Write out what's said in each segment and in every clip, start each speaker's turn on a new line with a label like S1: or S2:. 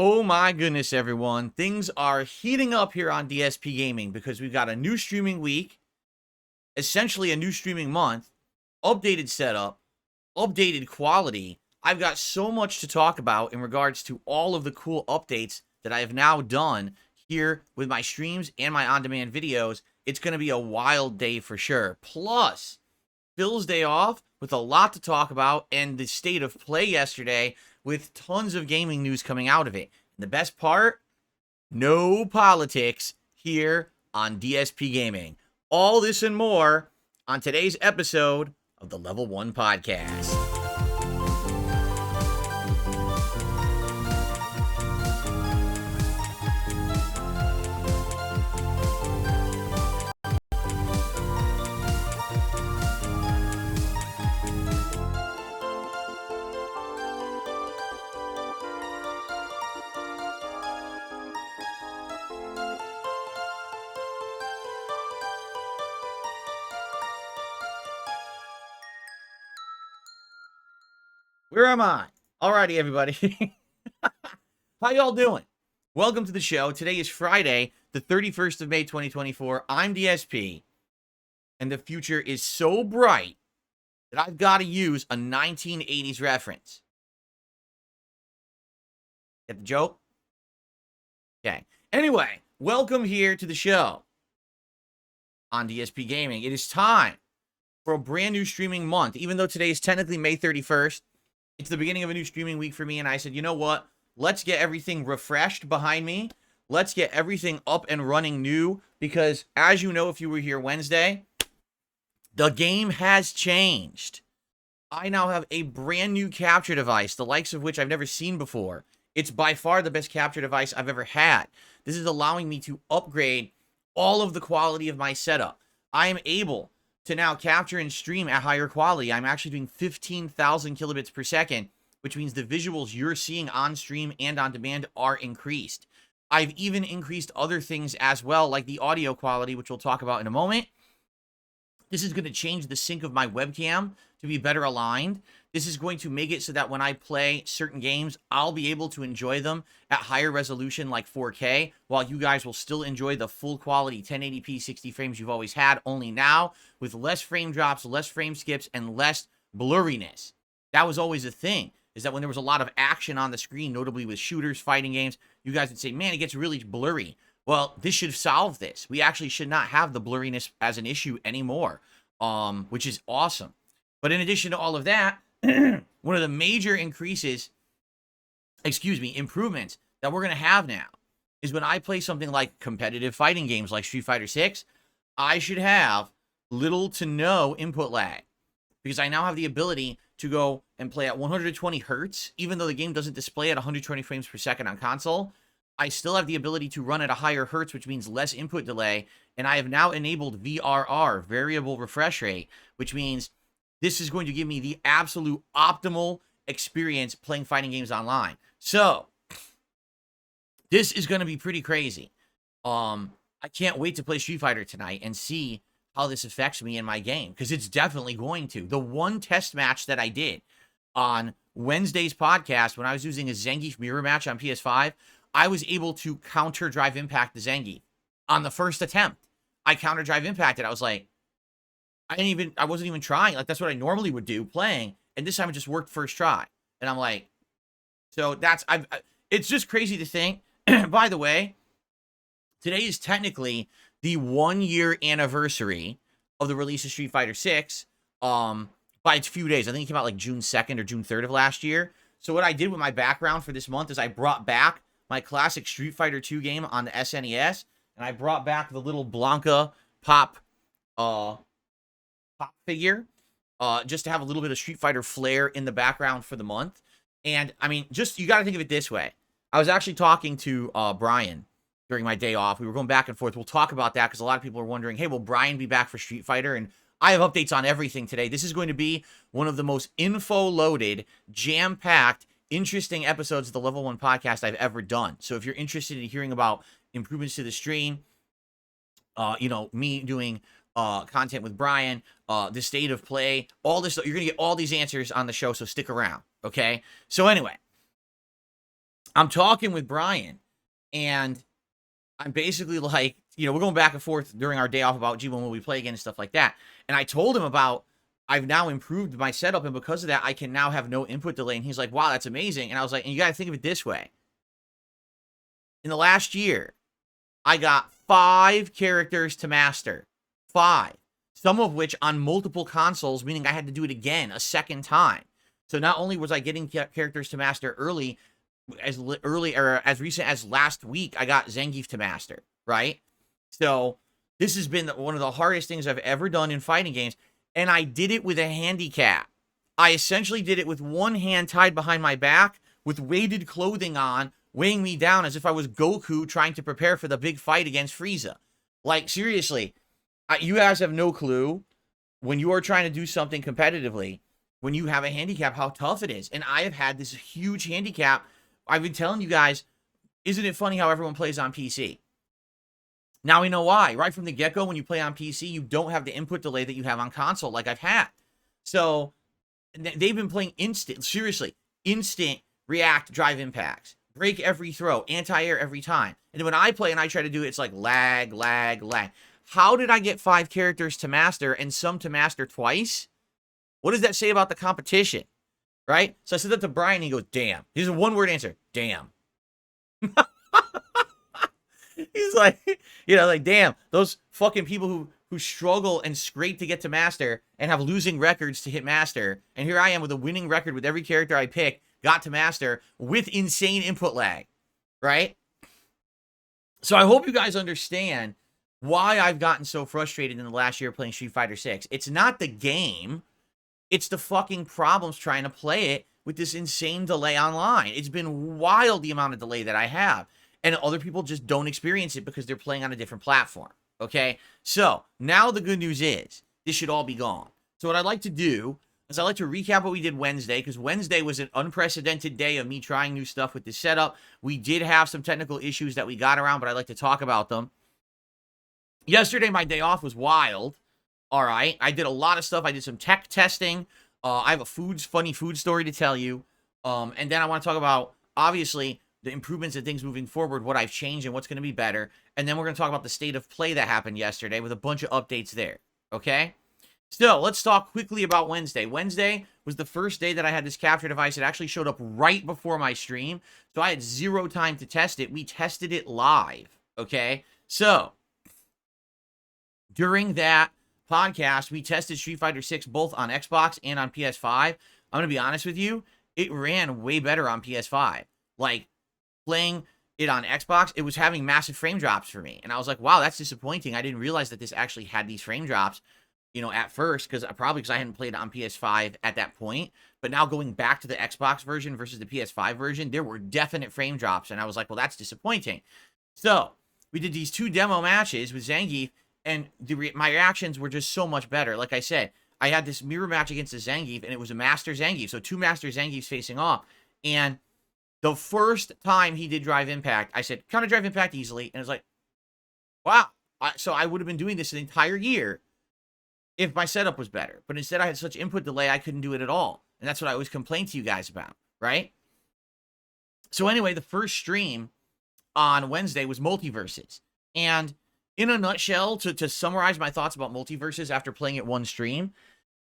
S1: Oh my goodness, everyone. Things are heating up here on DSPGaming because we've got a new streaming week, essentially a new streaming month, updated setup, updated quality. I've got so much to talk about in regards to all of the cool updates that I have now done here with my streams and my on-demand videos. It's going to be a wild day for sure. Plus, Phil's day off with a lot to talk about and the state of play yesterday with tons of gaming news coming out of it. And the best part, no politics here on DSPGaming. All this and more on today's episode of the Level 1 Podcast. Where am I? Alrighty, everybody. How y'all doing? Welcome to the show. Today is Friday, the 31st of May, 2024. I'm DSP, and the future is so bright that I've got to use a 1980s reference. Get the joke? Okay. Anyway, welcome here to the show on DSPGaming. It is time for a brand new streaming month. Even though today is technically May 31st, it's the beginning of a new streaming week for me, and I said, you know what? Let's get everything refreshed behind me. Let's get everything up and running new, because as you know, if you were here Wednesday, the game has changed. I now have a brand new capture device, the likes of which I've never seen before. It's by far the best capture device I've ever had. This is allowing me to upgrade all of the quality of my setup. I am able to now capture and stream at higher quality. I'm actually doing 15,000 kilobits per second, which means the visuals you're seeing on stream and on demand are increased. I've even increased other things as well, like the audio quality, which we'll talk about in a moment. This is going to change the sync of my webcam to be better aligned. This is going to make it so that when I play certain games, I'll be able to enjoy them at higher resolution like 4K, while you guys will still enjoy the full quality 1080p 60 frames you've always had, only now with less frame drops, less frame skips, and less blurriness. That was always a thing, is that when there was a lot of action on the screen, notably with shooters, fighting games, you guys would say, man, it gets really blurry. Well, this should solve this. We actually should not have the blurriness as an issue anymore, which is awesome. But in addition to all of that, one of the major improvements that we're going to have now is when I play something like competitive fighting games like Street Fighter 6, I should have little to no input lag, because I now have the ability to go and play at 120 hertz, even though the game doesn't display at 120 frames per second on console. I still have the ability to run at a higher hertz, which means less input delay, and I have now enabled VRR, variable refresh rate, which means this is going to give me the absolute optimal experience playing fighting games online. So, this is going to be pretty crazy. I can't wait to play Street Fighter tonight and see how this affects me in my game, because it's definitely going to. The one test match that I did on Wednesday's podcast when I was using a Zangief mirror match on PS5, I was able to counter drive impact the Zangief on the first attempt. I counter drive impacted. I was like, I wasn't even trying. Like, that's what I normally would do playing. And this time it just worked first try. And I'm like, so it's just crazy to think. By the way, today is technically the 1-year anniversary of the release of Street Fighter 6 by a few days. I think it came out like June 2nd or June 3rd of last year. So what I did with my background for this month is I brought back my classic Street Fighter 2 game on the SNES, and I brought back the little Blanca pop figure, just to have a little bit of Street Fighter flair in the background for the month. And I mean, you got to think of it this way. I was actually talking to Brian during my day off. We were going back and forth. We'll talk about that, because a lot of people are wondering, hey, will Brian be back for Street Fighter? And I have updates on everything today. This is going to be one of the most info-loaded, jam-packed, interesting episodes of the Level 1 Podcast I've ever done. So if you're interested in hearing about improvements to the stream, me doing content with Brian, the state of play, all this stuff, you're going to get all these answers on the show, so stick around, okay? So anyway, I'm talking with Brian, and I'm basically like, we're going back and forth during our day off about, gee, when will we play again and stuff like that. And I told him about, I've now improved my setup, and because of that, I can now have no input delay. And he's like, wow, that's amazing. And I was like, and you got to think of it this way. In the last year, I got 5 characters to master. 5. Some of which on multiple consoles, meaning I had to do it again a second time. So not only was I getting characters to master early, as recent as last week, I got Zangief to master, right? So this has been one of the hardest things I've ever done in fighting games, and I did it with a handicap. I essentially did it with one hand tied behind my back, with weighted clothing on, weighing me down as if I was Goku trying to prepare for the big fight against Frieza. Like, seriously, you guys have no clue when you are trying to do something competitively, when you have a handicap, how tough it is. And I have had this huge handicap. I've been telling you guys, isn't it funny how everyone plays on PC? Now we know why. Right from the get-go, when you play on PC, you don't have the input delay that you have on console like I've had. So they've been playing instant react drive impacts, break every throw, anti-air every time. And then when I play and I try to do it, it's like lag, lag, lag. How did I get 5 characters to master and some to master twice? What does that say about the competition? Right? So I said that to Brian, and he goes, damn. Here's a one-word answer. Damn. He's like, damn, those fucking people who struggle and scrape to get to master and have losing records to hit master. And here I am with a winning record with every character I pick, got to master with insane input lag. Right? So I hope you guys understand why I've gotten so frustrated in the last year playing Street Fighter 6. It's not the game. It's the fucking problems trying to play it with this insane delay online. It's been wild, the amount of delay that I have. And other people just don't experience it because they're playing on a different platform. Okay? So, now the good news is, this should all be gone. So what I'd like to do is I'd like to recap what we did Wednesday, because Wednesday was an unprecedented day of me trying new stuff with this setup. We did have some technical issues that we got around, but I'd like to talk about them. Yesterday, my day off was wild. All right, I did a lot of stuff. I did some tech testing. I have a funny food story to tell you. And then I want to talk about, obviously, the improvements and things moving forward, what I've changed and what's going to be better. And then we're going to talk about the state of play that happened yesterday with a bunch of updates there. Okay? So, let's talk quickly about Wednesday. Wednesday was the first day that I had this capture device. It actually showed up right before my stream. So, I had 0 time to test it. We tested it live. Okay? So, during that podcast, we tested Street Fighter 6 both on Xbox and on PS5. I'm going to be honest with you, it ran way better on PS5. Like, playing it on Xbox, it was having massive frame drops for me. And I was like, wow, that's disappointing. I didn't realize that this actually had these frame drops, at first, because I hadn't played it on PS5 at that point. But now going back to the Xbox version versus the PS5 version, there were definite frame drops. And I was like, well, that's disappointing. So, we did these 2 demo matches with Zangief, and my reactions were just so much better. Like I said, I had this mirror match against the Zangief, and it was a Master Zangief. So 2 Master Zangiefs facing off. And the first time he did Drive Impact, I said, counter Drive Impact easily. And it was like, wow. So I would have been doing this an entire year if my setup was better. But instead I had such input delay, I couldn't do it at all. And that's what I always complain to you guys about, right? So anyway, the first stream on Wednesday was Multiverses. And in a nutshell, to summarize my thoughts about Multiverses after playing it one stream,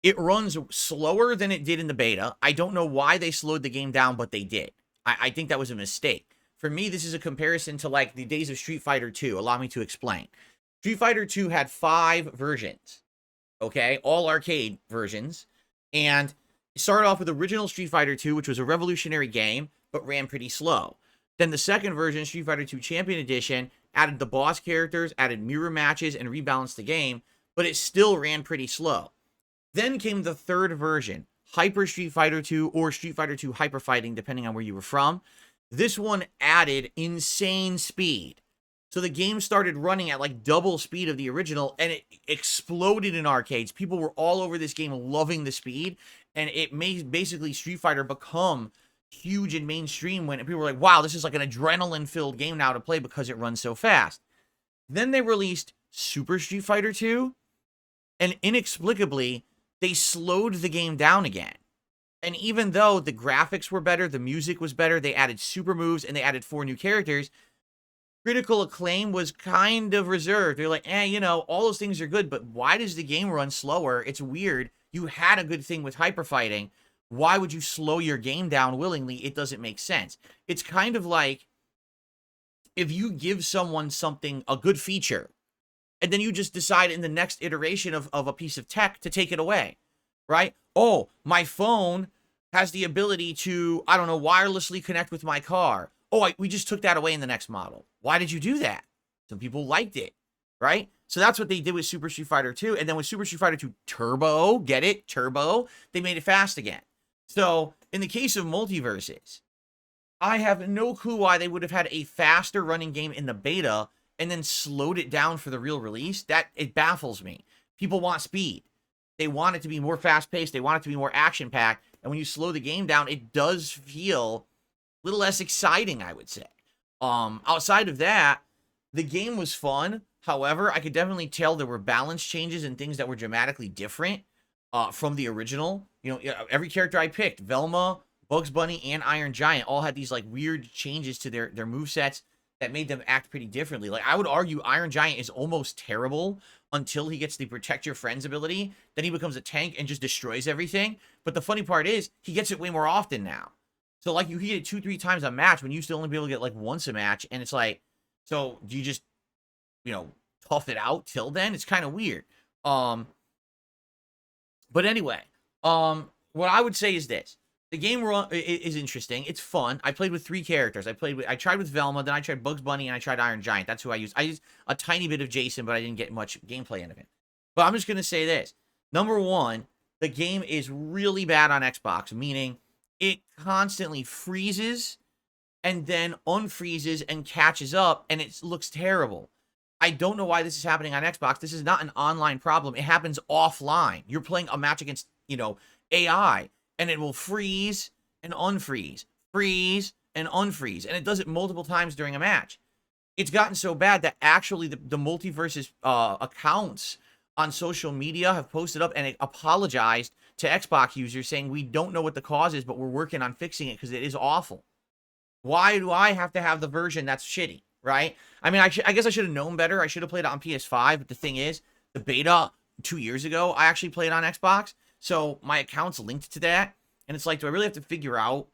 S1: it runs slower than it did in the beta. I don't know why they slowed the game down, but they did. I think that was a mistake. For me, this is a comparison to like the days of Street Fighter 2. Allow me to explain. Street Fighter 2 had 5 versions, okay? All arcade versions. And it started off with original Street Fighter 2, which was a revolutionary game, but ran pretty slow. Then the second version, Street Fighter 2 Champion Edition, added the boss characters, added mirror matches, and rebalanced the game, but it still ran pretty slow. Then came the third version, Hyper Street Fighter 2 or Street Fighter 2 Hyper Fighting, depending on where you were from. This one added insane speed. So the game started running at like double speed of the original, and it exploded in arcades. People were all over this game loving the speed, and it made basically Street Fighter become huge and mainstream when people were like, wow, this is like an adrenaline-filled game now to play because it runs so fast. Then they released Super Street Fighter 2, and inexplicably, they slowed the game down again. And even though the graphics were better, the music was better, they added super moves and they added 4 new characters, critical acclaim was kind of reserved. They're like, you know, all those things are good, but why does the game run slower? It's weird. You had a good thing with hyper fighting. Why would you slow your game down willingly? It doesn't make sense. It's kind of like if you give someone something, a good feature, and then you just decide in the next iteration of a piece of tech to take it away, right? Oh, my phone has the ability to, I don't know, wirelessly connect with my car. Oh, we just took that away in the next model. Why did you do that? Some people liked it, right? So that's what they did with Super Street Fighter 2. And then with Super Street Fighter 2 Turbo, get it? Turbo, they made it fast again. So in the case of Multiverses, I have no clue why they would have had a faster running game in the beta and then slowed it down for the real release. That, it baffles me. People want speed. They want it to be more fast-paced. They want it to be more action-packed. And when you slow the game down, it does feel a little less exciting, I would say. Outside of that, the game was fun. However, I could definitely tell there were balance changes and things that were dramatically different from the original. You know, every character I picked, Velma, Bugs Bunny, and Iron Giant, all had these like weird changes to their movesets that made them act pretty differently. Like, I would argue Iron Giant is almost terrible until he gets the Protect Your Friends ability. Then he becomes a tank and just destroys everything. But the funny part is, he gets it way more often now. So, like, you hit it 2-3 times a match when you used to only be able to get, like, once a match. And it's like, so, do you just, you know, tough it out till then? It's kind of weird. But anyway, what I would say is this. The game is interesting. It's fun. I played with 3 characters. I tried with Velma, then I tried Bugs Bunny, and I tried Iron Giant. That's who I used. I used a tiny bit of Jason, but I didn't get much gameplay out of it. But I'm just going to say this. Number one, the game is really bad on Xbox, meaning it constantly freezes and then unfreezes and catches up, and it looks terrible. I don't know why this is happening on Xbox. This is not an online problem. It happens offline. You're playing a match against, you know, AI. And it will freeze and unfreeze, freeze and unfreeze. And it does it multiple times during a match. It's gotten so bad that actually the Multiverses accounts on social media have posted up and apologized to Xbox users saying, we don't know what the cause is, but we're working on fixing it because it is awful. Why do I have to have the version that's shitty, right? I mean, I guess I should have known better. I should have played it on PS5. But the thing is, the beta 2 years ago, I actually played on Xbox. So my account's linked to that. And it's like, do I really have to figure out,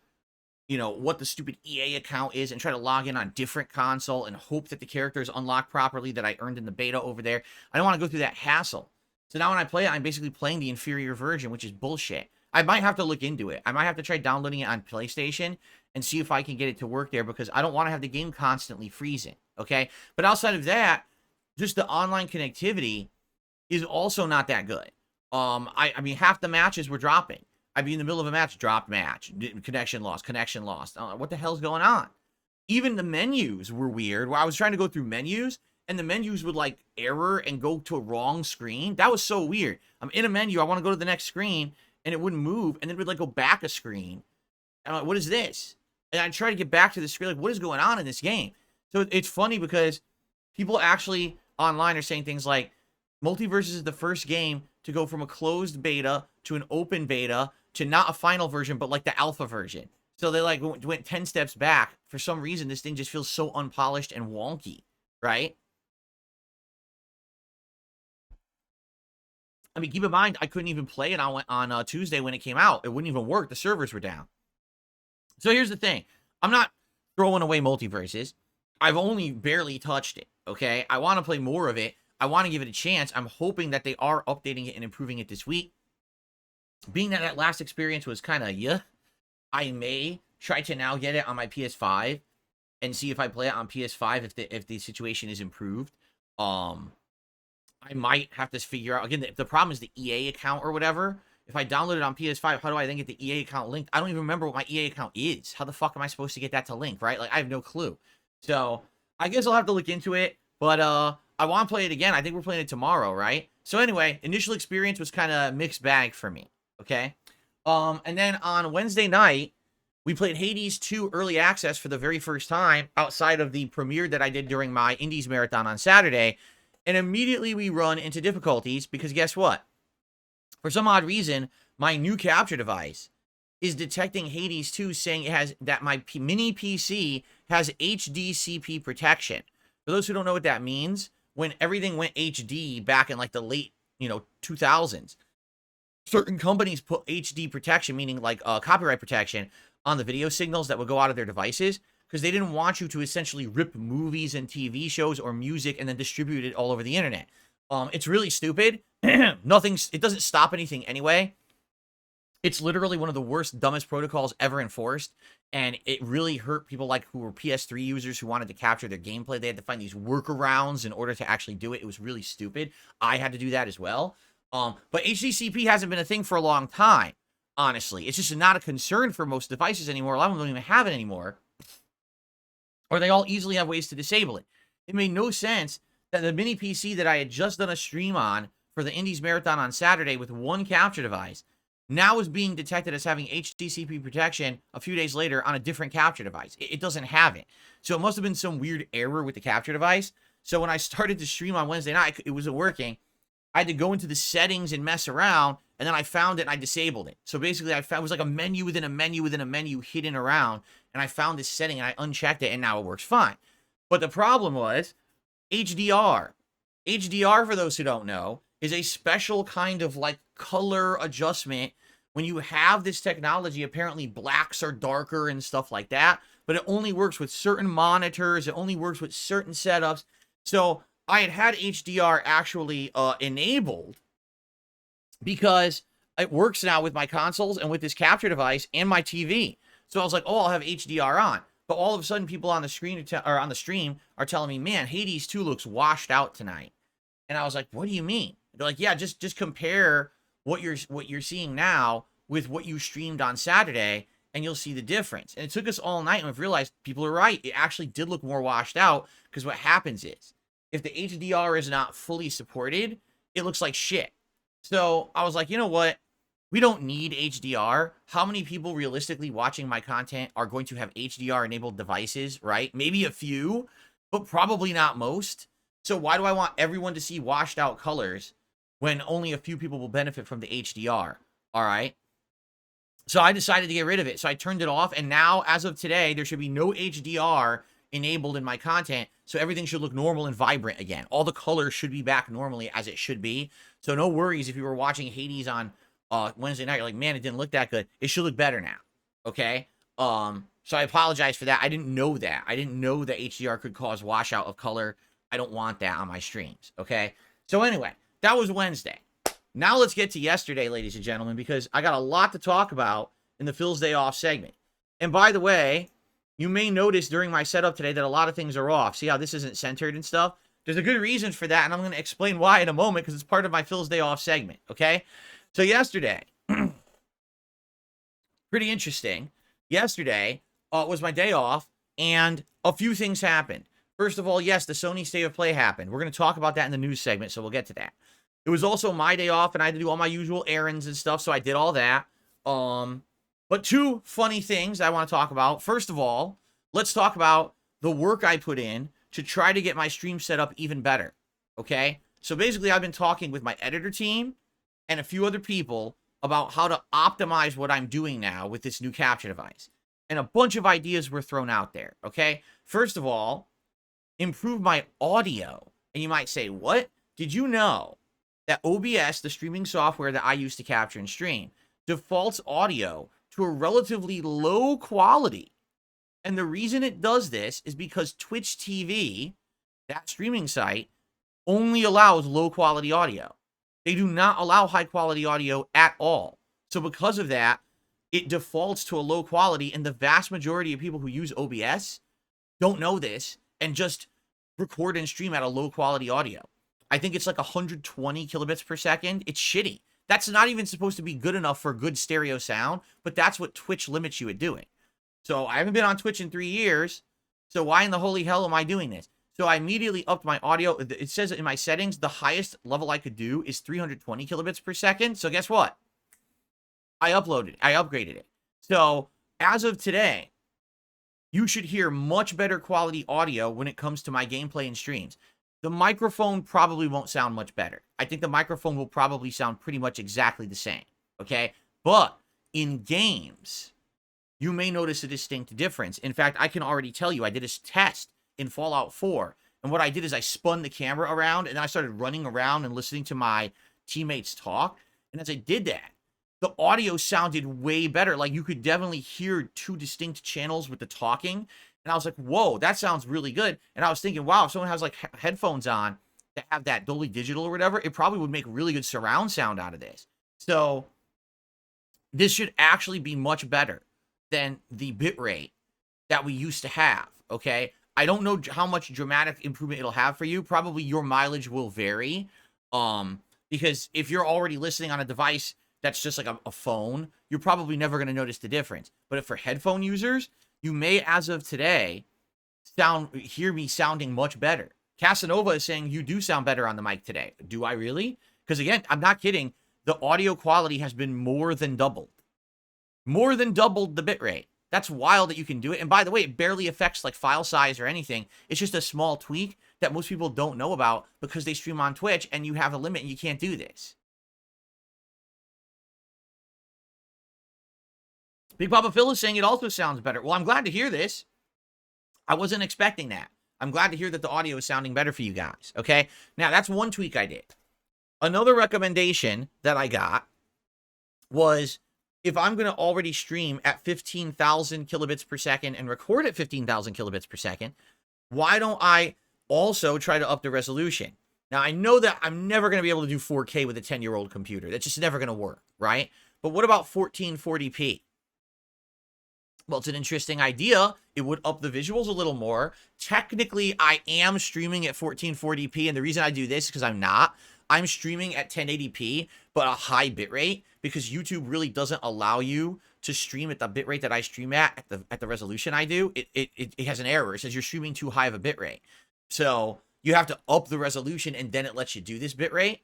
S1: you know, what the stupid EA account is and try to log in on different console and hope that the character is unlocked properly that I earned in the beta over there? I don't want to go through that hassle. So now when I play it, I'm basically playing the inferior version, which is bullshit. I might have to look into it. I might have to try downloading it on PlayStation and see if I can get it to work there because I don't want to have the game constantly freezing, okay? But outside of that, just the online connectivity is also not that good. I mean, half the matches were dropping. I'd be in the middle of a match, dropped match, connection lost. What the hell's going on? Even the menus were weird, where I was trying to go through menus, and the menus would, like, error and go to a wrong screen. That was so weird. I'm in a menu, I want to go to the next screen, and it wouldn't move, and then it would, like, go back a screen. And I'm like, what is this? And I try to get back to the screen, like, what is going on in this game? So it's funny because people actually online are saying things like, Multiverses is the first game to go from a closed beta to an open beta to not a final version, but like the alpha version. So they like went 10 steps back. For some reason, this thing just feels so unpolished and wonky, right? I mean, keep in mind, I couldn't even play it on Tuesday when it came out. It wouldn't even work. The servers were down. So here's the thing. I'm not throwing away Multiverses. I've only barely touched it, okay? I want to play more of it. I want to give it a chance. I'm hoping that they are updating it and improving it this week. Being that last experience was kind of, I may try to now get it on my PS5 and see if I play it on PS5 if the situation is improved. I might have to figure out, again, the problem is the EA account or whatever. If I download it on PS5, how do I then get the EA account linked? I don't even remember what my EA account is. How the fuck am I supposed to get that to link, right? Like, I have no clue. So, I guess I'll have to look into it. But, I want to play it again. I think we're playing it tomorrow, right? So anyway, initial experience was kind of mixed bag for me, okay? And then on Wednesday night, we played Hades 2 Early Access for the very first time outside of the premiere that I did during my Indies Marathon on Saturday. And immediately we run into difficulties because guess what? For some odd reason, my new capture device is detecting Hades 2, saying it has that my mini PC has HDCP protection. For those who don't know what that means, when everything went HD back in like the late, 2000s, certain companies put HD protection, meaning like copyright protection, on the video signals that would go out of their devices because they didn't want you to essentially rip movies and TV shows or music and then distribute it all over the internet. It's really stupid. It doesn't stop anything anyway. It's literally one of the worst, dumbest protocols ever enforced, and it really hurt people like who were PS3 users who wanted to capture their gameplay. They had to find these workarounds in order to actually do it. It was really stupid. I had to do that as well. But HDCP hasn't been a thing for a long time, honestly. It's just not a concern for most devices anymore. A lot of them don't even have it anymore. Or they all easily have ways to disable it. It made no sense that the mini PC that I had just done a stream on for the Indies Marathon on Saturday with one capture device now is being detected as having HDCP protection a few days later on a different capture device. It doesn't have it. So it must have been some weird error with the capture device. So when I started to stream on Wednesday night, it wasn't working. I had to go into the settings and mess around, and then I found it and I disabled it. So basically, it was like a menu within a menu within a menu hidden around, and I found this setting and I unchecked it, and now it works fine. But the problem was HDR. HDR, for those who don't know, is a special kind of like color adjustment. When you have this technology, apparently blacks are darker and stuff like that, but it only works with certain monitors. It only works with certain setups. So I had HDR actually enabled because it works now with my consoles and with this capture device and my TV. So I was like, oh, I'll have HDR on. But all of a sudden, people on the screen or on the stream are telling me, man, Hades 2 looks washed out tonight. And I was like, what do you mean? They're like, yeah, just compare what you're seeing now with what you streamed on Saturday, and you'll see the difference. And it took us all night, and we've realized people are right. It actually did look more washed out, because what happens is, if the HDR is not fully supported, it looks like shit. So I was like, you know what? We don't need HDR. How many people realistically watching my content are going to have HDR-enabled devices, right? Maybe a few, but probably not most. So why do I want everyone to see washed out colors when only a few people will benefit from the HDR? All right. So I decided to get rid of it. So I turned it off. And now, as of today, there should be no HDR enabled in my content. So everything should look normal and vibrant again. All the colors should be back normally as it should be. So no worries if you were watching Hades on Wednesday night. You're like, man, it didn't look that good. It should look better now. Okay. So I apologize for that. I didn't know that. I didn't know that HDR could cause washout of color. I don't want that on my streams. Okay. So anyway, that was Wednesday. Now let's get to yesterday, ladies and gentlemen, because I got a lot to talk about in the Phil's Day Off segment. And by the way, you may notice during my setup today that a lot of things are off. See how this isn't centered and stuff? There's a good reason for that, and I'm going to explain why in a moment, because it's part of my Phil's Day Off segment, okay? So yesterday, pretty interesting. Yesterday was my day off, and a few things happened. First of all, yes, the Sony State of Play happened. We're going to talk about that in the news segment, so we'll get to that. It was also my day off, and I had to do all my usual errands and stuff, so I did all that. But two funny things I want to talk about. First of all, let's talk about the work I put in to try to get my stream set up even better, okay? So basically, I've been talking with my editor team and a few other people about how to optimize what I'm doing now with this new capture device. And a bunch of ideas were thrown out there, okay? First of all, improve my audio. And you might say, what? Did you know that OBS, the streaming software that I use to capture and stream, defaults audio to a relatively low quality? And the reason it does this is because Twitch TV, that streaming site, only allows low quality audio. They do not allow high quality audio at all. So because of that, it defaults to a low quality, and the vast majority of people who use OBS don't know this and just record and stream at a low quality audio. I think it's like 120 kilobits per second. It's shitty. That's not even supposed to be good enough for good stereo sound, but that's what Twitch limits you at doing. So I haven't been on Twitch in 3 years, so why in the holy hell am I doing this? So I immediately upped my audio. It says in my settings, the highest level I could do is 320 kilobits per second. So guess what? I upgraded it. So as of today, you should hear much better quality audio when it comes to my gameplay and streams. The microphone probably won't sound much better. I think the microphone will probably sound pretty much exactly the same, okay? But in games, you may notice a distinct difference. In fact, I can already tell you, I did a test in Fallout 4. And what I did is I spun the camera around and I started running around and listening to my teammates talk. And as I did that, the audio sounded way better. Like, you could definitely hear two distinct channels with the talking. And I was like, whoa, that sounds really good. And I was thinking, wow, if someone has like headphones on that have that Dolby Digital or whatever, it probably would make really good surround sound out of this. So this should actually be much better than the bitrate that we used to have, okay? I don't know how much dramatic improvement it'll have for you. Probably your mileage will vary, because if you're already listening on a device that's just like a phone, you're probably never going to notice the difference. But if for headphone users, you may, as of today, hear me sounding much better. Casanova is saying you do sound better on the mic today. Do I really? Because again, I'm not kidding. The audio quality has been more than doubled. More than doubled the bitrate. That's wild that you can do it. And by the way, it barely affects like file size or anything. It's just a small tweak that most people don't know about because they stream on Twitch and you have a limit and you can't do this. Big Papa Phil is saying it also sounds better. Well, I'm glad to hear this. I wasn't expecting that. I'm glad to hear that the audio is sounding better for you guys, okay? Now, that's one tweak I did. Another recommendation that I got was, if I'm going to already stream at 15,000 kilobits per second and record at 15,000 kilobits per second, why don't I also try to up the resolution? Now, I know that I'm never going to be able to do 4K with a 10-year-old computer. That's just never going to work, right? But what about 1440p? Well, it's an interesting idea. It would up the visuals a little more. Technically, I am streaming at 1440p, and the reason I do this is because I'm streaming at 1080p, but a high bitrate, because YouTube really doesn't allow you to stream at the bitrate that I stream at the resolution I do. It has an error. It says you're streaming too high of a bitrate. So you have to up the resolution, and then it lets you do this bitrate.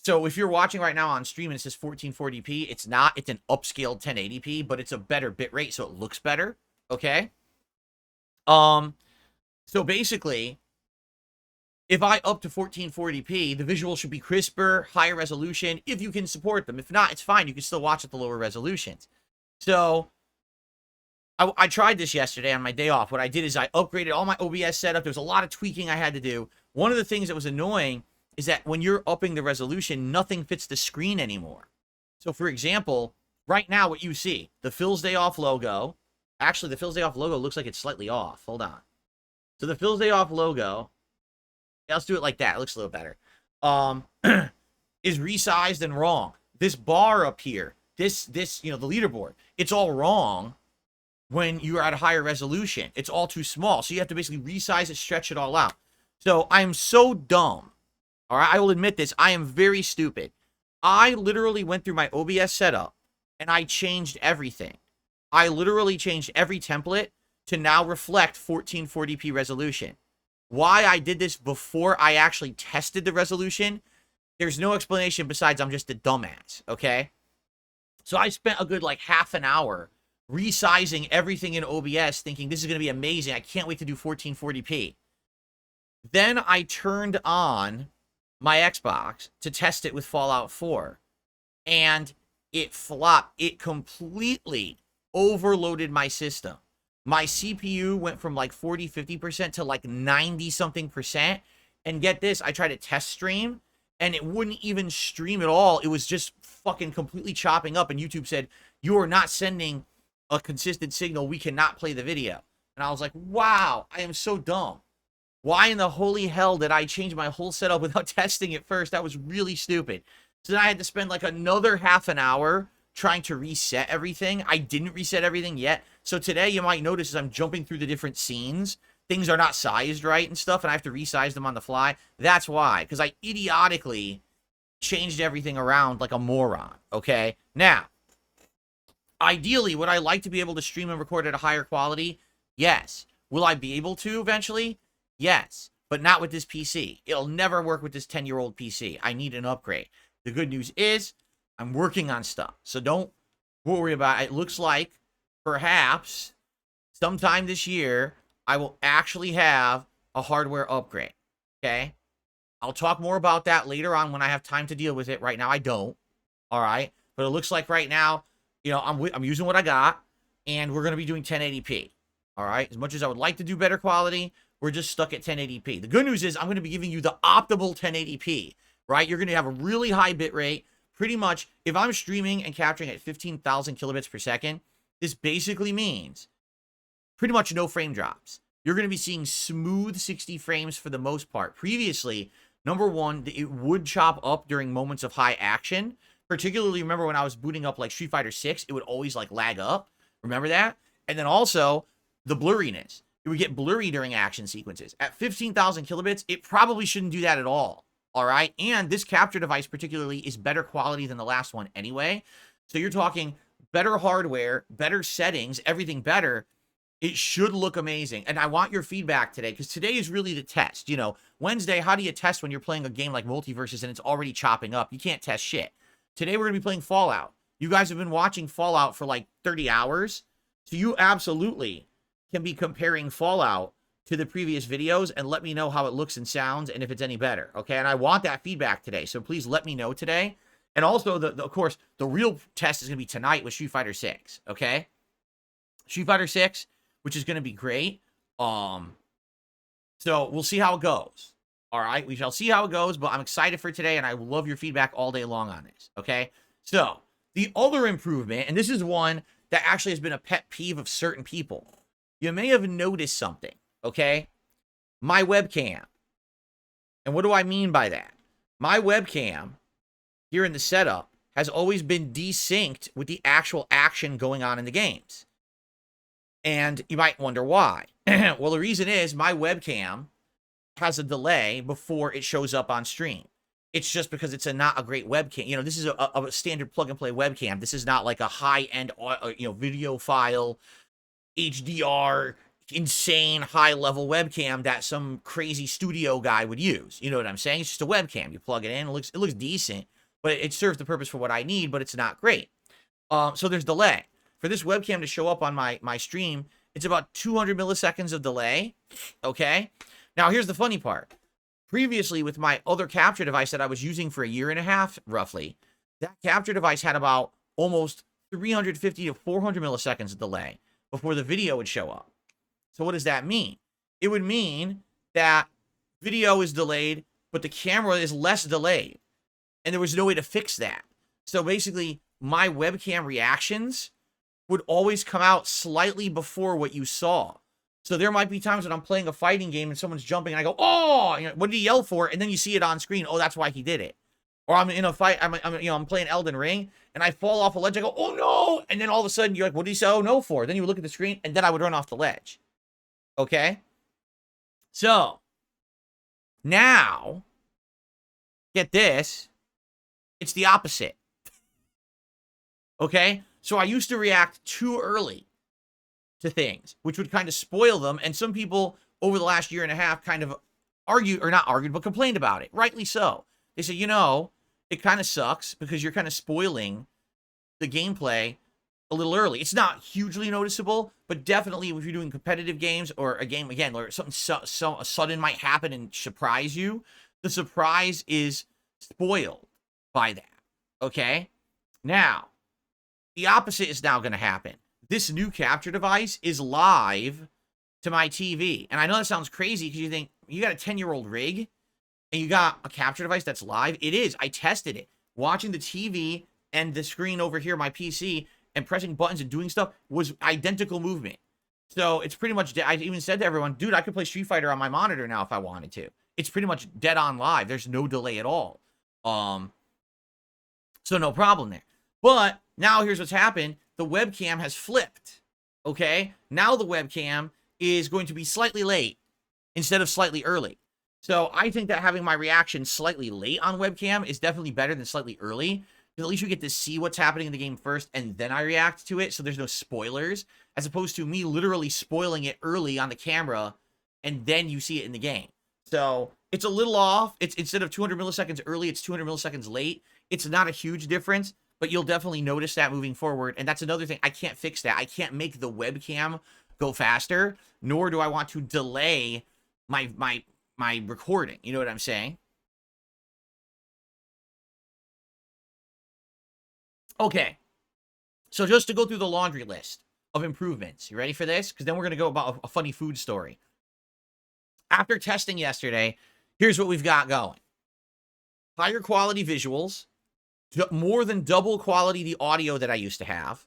S1: So if you're watching right now on stream and it says 1440p, it's not. It's an upscaled 1080p, but it's a better bitrate, so it looks better. Okay? So basically, if I up to 1440p, the visual should be crisper, higher resolution, if you can support them. If not, it's fine. You can still watch at the lower resolutions. So I tried this yesterday on my day off. What I did is I upgraded all my OBS setup. There's a lot of tweaking I had to do. One of the things that was annoying is that when you're upping the resolution, nothing fits the screen anymore. So, for example, right now what you see, the Phil's Day Off logo. Actually, the Phil's Day Off logo looks like it's slightly off. Hold on. So the Phil's Day Off logo, yeah, let's do it like that. It looks a little better. Is resized and wrong. This bar up here, this, the leaderboard, it's all wrong when you're at a higher resolution. It's all too small. So you have to basically resize it, stretch it all out. So I'm so dumb. All right, I will admit this. I am very stupid. I literally went through my OBS setup and I changed everything. I literally changed every template to now reflect 1440p resolution. Why I did this before I actually tested the resolution, there's no explanation besides I'm just a dumbass, okay? So I spent a good like half an hour resizing everything in OBS thinking this is going to be amazing. I can't wait to do 1440p. Then I turned on my Xbox to test it with Fallout 4, and it flopped. It completely overloaded my system. My CPU went from like 40-50% to like 90-something%. And get this, I tried to test stream, and it wouldn't even stream at all. It was just fucking completely chopping up, and YouTube said, you are not sending a consistent signal. We cannot play the video. And I was like, wow, I am so dumb. Why in the holy hell did I change my whole setup without testing it first? That was really stupid. So then I had to spend like another half an hour trying to reset everything. I didn't reset everything yet. So today you might notice as I'm jumping through the different scenes, things are not sized right and stuff, and I have to resize them on the fly. That's why, because I idiotically changed everything around like a moron, okay? Now, ideally, would I like to be able to stream and record at a higher quality? Yes. Will I be able to eventually? Yes, but not with this PC. It'll never work with this 10-year-old PC. I need an upgrade. The good news is I'm working on stuff, so don't worry about it. It looks like perhaps sometime this year I will actually have a hardware upgrade, okay? I'll talk more about that later on when I have time to deal with it. Right now I don't, all right? But it looks like right now, you know, I'm using what I got, and we're going to be doing 1080p. All right? As much as I would like to do better quality, we're just stuck at 1080p. The good news is I'm going to be giving you the optimal 1080p, right? You're going to have a really high bit rate. Pretty much, if I'm streaming and capturing at 15,000 kilobits per second, this basically means pretty much no frame drops. You're going to be seeing smooth 60 frames for the most part. Previously, number one, it would chop up during moments of high action. Particularly, remember when I was booting up like Street Fighter 6, it would always like lag up. Remember that? And then also the blurriness. It would get blurry during action sequences. At 15,000 kilobits, it probably shouldn't do that at all. All right? And this capture device particularly is better quality than the last one anyway. So you're talking better hardware, better settings, everything better. It should look amazing. And I want your feedback today, because today is really the test. You know, Wednesday, how do you test when you're playing a game like Multiverses and it's already chopping up? You can't test shit. Today, we're going to be playing Fallout. You guys have been watching Fallout for like 30 hours. So you absolutely can be comparing Fallout to the previous videos and let me know how it looks and sounds and if it's any better. Okay, and I want that feedback today. So please let me know today. And also, of course, the real test is going to be tonight with Street Fighter 6. Okay? Street Fighter 6, which is going to be great. So we'll see how it goes. All right, we shall see how it goes, but I'm excited for today, and I will love your feedback all day long on this, okay? So, the other improvement, and this is one that actually has been a pet peeve of certain people. You may have noticed something, okay? My webcam. And what do I mean by that? My webcam, here in the setup, has always been desynced with the actual action going on in the games. And you might wonder why. Well, the reason is my webcam has a delay before it shows up on stream. It's just because it's not a great webcam. You know, this is a standard plug-and-play webcam. This is not like a high-end, video file, HDR, insane high-level webcam that some crazy studio guy would use. You know what I'm saying? It's just a webcam. You plug it in, it looks decent, but it serves the purpose for what I need, but it's not great. So there's delay. For this webcam to show up on my stream, it's about 200 milliseconds of delay, okay? Now, here's the funny part. Previously, with my other capture device that I was using for a year and a half, roughly, that capture device had about almost 350 to 400 milliseconds of delay before the video would show up. So what does that mean? It would mean that video is delayed, but the camera is less delayed. And there was no way to fix that. So basically, my webcam reactions would always come out slightly before what you saw. So there might be times when I'm playing a fighting game and someone's jumping and I go, oh, what did he yell for? And then you see it on screen. Oh, that's why he did it. Or I'm in a fight. I'm playing Elden Ring and I fall off a ledge. I go, oh no. And then all of a sudden you're like, what did he say? Oh no for? Then you look at the screen and then I would run off the ledge. Okay. So now get this. It's the opposite. Okay. So I used to react too early to things, which would kind of spoil them. And some people over the last year and a half kind of complained about it. Rightly so. They said, it kind of sucks because you're kind of spoiling the gameplay a little early. It's not hugely noticeable, but definitely if you're doing competitive games or a game, again, where something so sudden might happen and surprise you, the surprise is spoiled by that. Okay? Now, the opposite is now going to happen. This new capture device is live to my TV. And I know that sounds crazy because you think, you got a 10-year-old rig and you got a capture device that's live? It is. I tested it. Watching the TV and the screen over here, my PC, and pressing buttons and doing stuff was identical movement. So it's pretty much, I even said to everyone, dude, I could play Street Fighter on my monitor now if I wanted to. It's pretty much dead on live. There's no delay at all. So no problem there. But now here's what's happened. The webcam has flipped, okay? Now the webcam is going to be slightly late instead of slightly early. So I think that having my reaction slightly late on webcam is definitely better than slightly early. Because at least we get to see what's happening in the game first, and then I react to it, so there's no spoilers, as opposed to me literally spoiling it early on the camera, and then you see it in the game. So it's a little off. It's instead of 200 milliseconds early, it's 200 milliseconds late. It's not a huge difference, but you'll definitely notice that moving forward. And that's another thing. I can't fix that. I can't make the webcam go faster, nor do I want to delay my recording. You know what I'm saying? Okay, so just to go through the laundry list of improvements. You ready for this? Because then we're going to go about a funny food story. After testing yesterday, here's what we've got going. Higher quality visuals, more than double quality the audio that I used to have.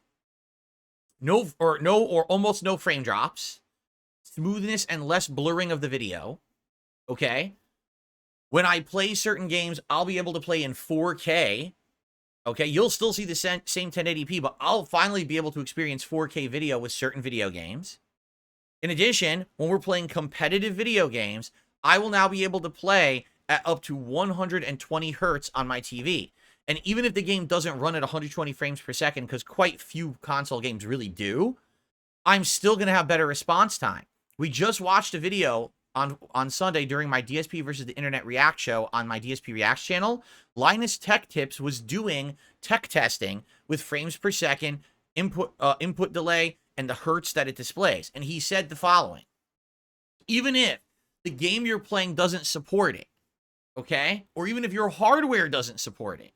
S1: No or almost no frame drops. Smoothness and less blurring of the video. Okay? When I play certain games, I'll be able to play in 4K. Okay, you'll still see the same 1080p, but I'll finally be able to experience 4K video with certain video games. In addition, when we're playing competitive video games, I will now be able to play at up to 120 hertz on my TV. And even if the game doesn't run at 120 frames per second, because quite few console games really do, I'm still going to have better response time. We just watched a video on Sunday during my DSP versus the Internet React show on my DSP Reacts channel. Linus Tech Tips was doing tech testing with frames per second, input delay, and the hertz that it displays. And he said the following: even if the game you're playing doesn't support it, okay, or even if your hardware doesn't support it,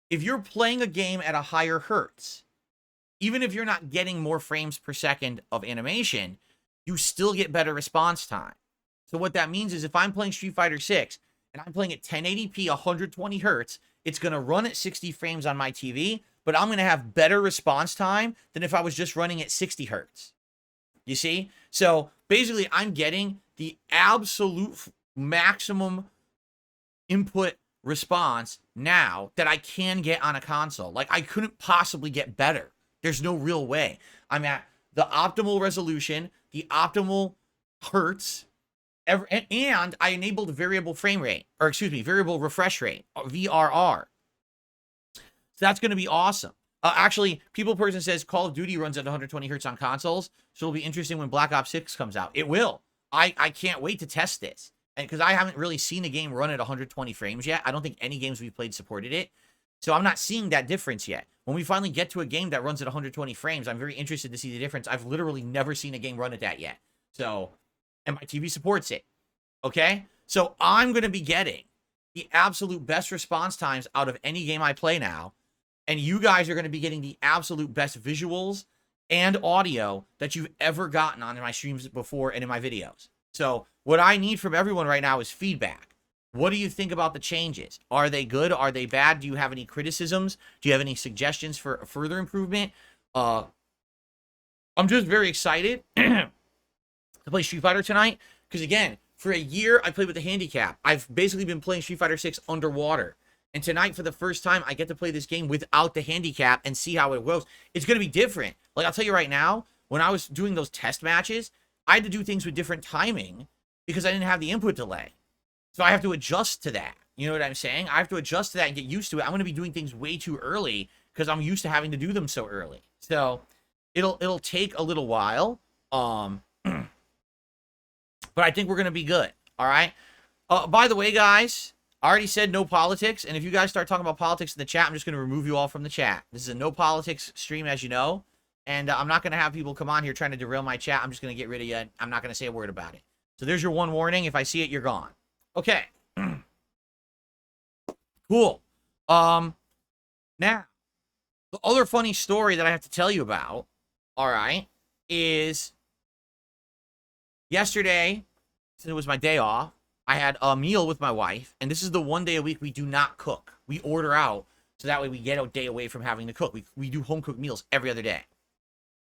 S1: if you're playing a game at a higher hertz, even if you're not getting more frames per second of animation, you still get better response time. So what that means is if I'm playing Street Fighter 6 and I'm playing at 1080p, 120 hertz, it's going to run at 60 frames on my TV, but I'm going to have better response time than if I was just running at 60 hertz. You see? So basically, I'm getting the absolute maximum input response now that I can get on a console. Like, I couldn't possibly get better. There's no real way. I'm at the optimal resolution, the optimal hertz, and I enabled variable frame rate, or excuse me, variable refresh rate, or VRR. So that's going to be awesome. Actually, People Person says Call of Duty runs at 120 hertz on consoles, so it'll be interesting when Black Ops 6 comes out. It will. I can't wait to test this. And because I haven't really seen a game run at 120 frames yet. I don't think any games we've played supported it. So I'm not seeing that difference yet. When we finally get to a game that runs at 120 frames, I'm very interested to see the difference. I've literally never seen a game run at that yet. So, and my TV supports it. Okay? So I'm going to be getting the absolute best response times out of any game I play now. And you guys are going to be getting the absolute best visuals and audio that you've ever gotten on my streams before and in my videos. So what I need from everyone right now is feedback. What do you think about the changes? Are they good? Are they bad? Do you have any criticisms? Do you have any suggestions for further improvement? I'm just very excited to play Street Fighter tonight. Because again, for a year, I played with the handicap. I've basically been playing Street Fighter 6 underwater. And tonight, for the first time, I get to play this game without the handicap and see how it goes. It's going to be different. Like, I'll tell you right now, when I was doing those test matches, I had to do things with different timing because I didn't have the input delay. So I have to adjust to that. You know what I'm saying? I have to adjust to that and get used to it. I'm going to be doing things way too early because I'm used to having to do them so early. So it'll take a little while. But I think we're going to be good. All right. By the way, guys, I already said no politics. And if you guys start talking about politics in the chat, I'm just going to remove you all from the chat. This is a no politics stream, as you know. And I'm not going to have people come on here trying to derail my chat. I'm just going to get rid of you. I'm not going to say a word about it. So there's your one warning. If I see it, you're gone. Okay. Cool. Now, the other funny story that I have to tell you about, all right, is yesterday, since it was my day off, I had a meal with my wife, and this is the one day a week we do not cook. We order out, so that way we get a day away from having to cook. We do home-cooked meals every other day.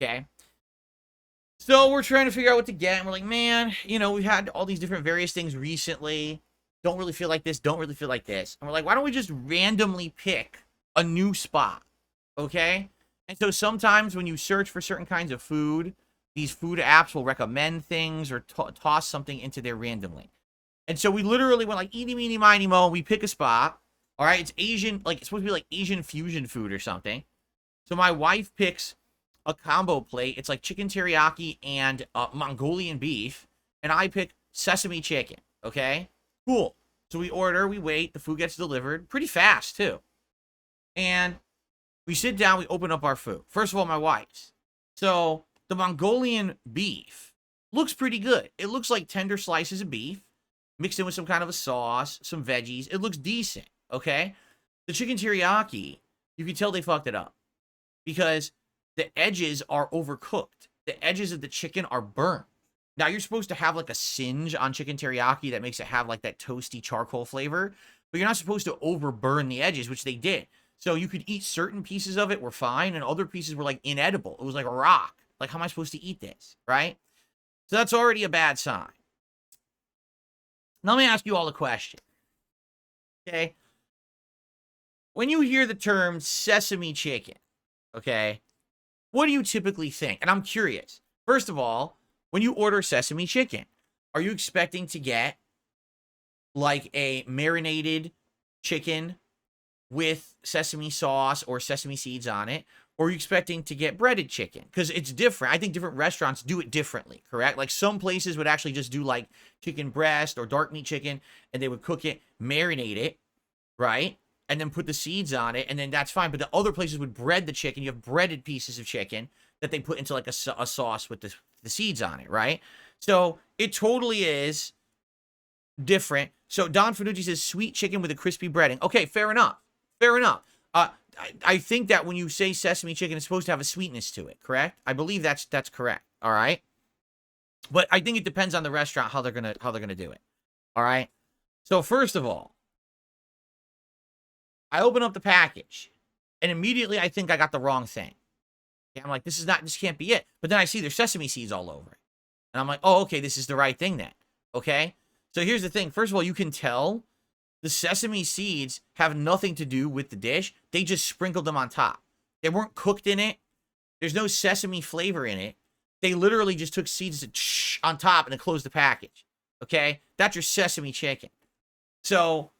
S1: Okay? So we're trying to figure out what to get, and we're like, man, you know, we've had all these different various things recently. Don't really feel like this, don't really feel like this. And we're like, why don't we just randomly pick a new spot? Okay? And so sometimes when you search for certain kinds of food, these food apps will recommend things or toss something into there randomly. And so we literally went like, eeny, meeny, miny, mo, and we pick a spot. All right? It's Asian, like, it's supposed to be like Asian fusion food or something. So my wife picks a combo plate. It's like chicken teriyaki and Mongolian beef. And I pick sesame chicken. Okay? Cool. So we order, we wait, the food gets delivered pretty fast too. And we sit down, we open up our food. First of all, my wife's. So the Mongolian beef looks pretty good. It looks like tender slices of beef mixed in with some kind of a sauce, some veggies. It looks decent, okay? The chicken teriyaki, you can tell they fucked it up. because the edges are overcooked. The edges of the chicken are burnt. Now, you're supposed to have like a singe on chicken teriyaki that makes it have like that toasty charcoal flavor, but you're not supposed to overburn the edges, which they did. So you could eat certain pieces of it were fine, and other pieces were like inedible. It was like a rock. Like, how am I supposed to eat this, right? So that's already a bad sign. Now, let me ask you all a question. Okay? When you hear the term sesame chicken, okay, what do you typically think? And I'm curious. First of all, when you order sesame chicken, are you expecting to get like a marinated chicken with sesame sauce or sesame seeds on it? Or are you expecting to get breaded chicken? Because it's different. I think different restaurants do it differently, correct? Like some places would actually just do like chicken breast or dark meat chicken, and they would cook it, marinate it, right? And then put the seeds on it, and then that's fine. But the other places would bread the chicken. You have breaded pieces of chicken that they put into like a sauce with the seeds on it, right? So it totally is different. So Don Finucci says sweet chicken with a crispy breading. Okay, fair enough. Fair enough. I think that when you say sesame chicken, it's supposed to have a sweetness to it, correct? I believe that's correct. All right. But I think it depends on the restaurant how they're gonna do it. All right. So first of all, I open up the package, and immediately I think I got the wrong thing. Okay, I'm like, this can't be it. But then I see there's sesame seeds all over it, and I'm like, oh, okay, this is the right thing then. Okay. So here's the thing. First of all, you can tell the sesame seeds have nothing to do with the dish. They just sprinkled them on top. They weren't cooked in it. There's no sesame flavor in it. They literally just took seeds on top and then closed the package. Okay? That's your sesame chicken. So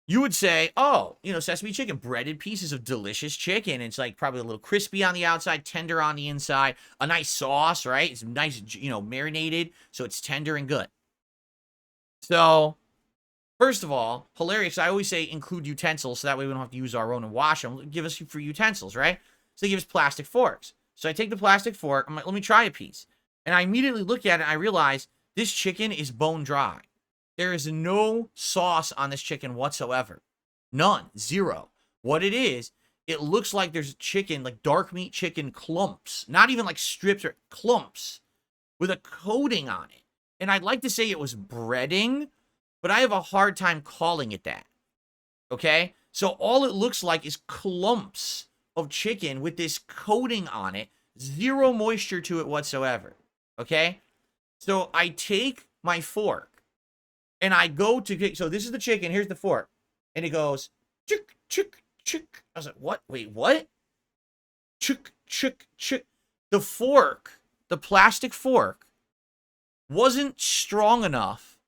S1: you would say, oh, sesame chicken, breaded pieces of delicious chicken. It's like probably a little crispy on the outside, tender on the inside. A nice sauce, right? It's nice, marinated, so it's tender and good. So first of all, hilarious. I always say include utensils, so that way we don't have to use our own and wash them. Give us for utensils, right? So they give us plastic forks. So I take the plastic fork. I'm like, let me try a piece. And I immediately look at it and I realize this chicken is bone dry. There is no sauce on this chicken whatsoever. None. Zero. What it is, it looks like there's chicken, like dark meat chicken clumps. Not even like strips or clumps with a coating on it. And I'd like to say it was breading, but I have a hard time calling it that, okay? So all it looks like is clumps of chicken with this coating on it, zero moisture to it whatsoever, okay? So I take my fork, and I go to, so this is the chicken, here's the fork, and it goes, chick, chick, chick. I was like, what? Wait, what? Chick, chick, chick. The fork, the plastic fork, wasn't strong enough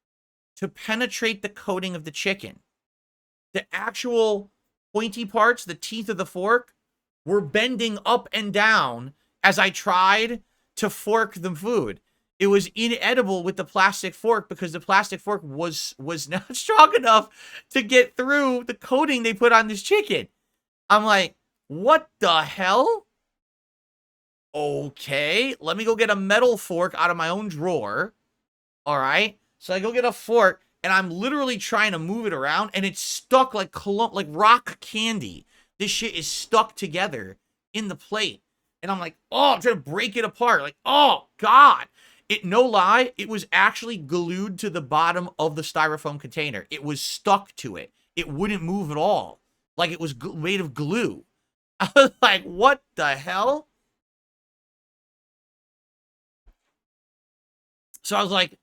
S1: to penetrate the coating of the chicken. The actual pointy parts, the teeth of the fork, were bending up and down as I tried to fork the food. It was inedible with the plastic fork because the plastic fork was not strong enough to get through the coating they put on this chicken. I'm like, what the hell? Okay, let me go get a metal fork out of my own drawer. All right. So I go get a fork, and I'm literally trying to move it around, and it's stuck like rock candy. This shit is stuck together in the plate. And I'm like, oh, I'm trying to break it apart. Like, oh, God. No lie, it was actually glued to the bottom of the styrofoam container. It was stuck to it. It wouldn't move at all. Like it was made of glue. I was like, what the hell? So I was like,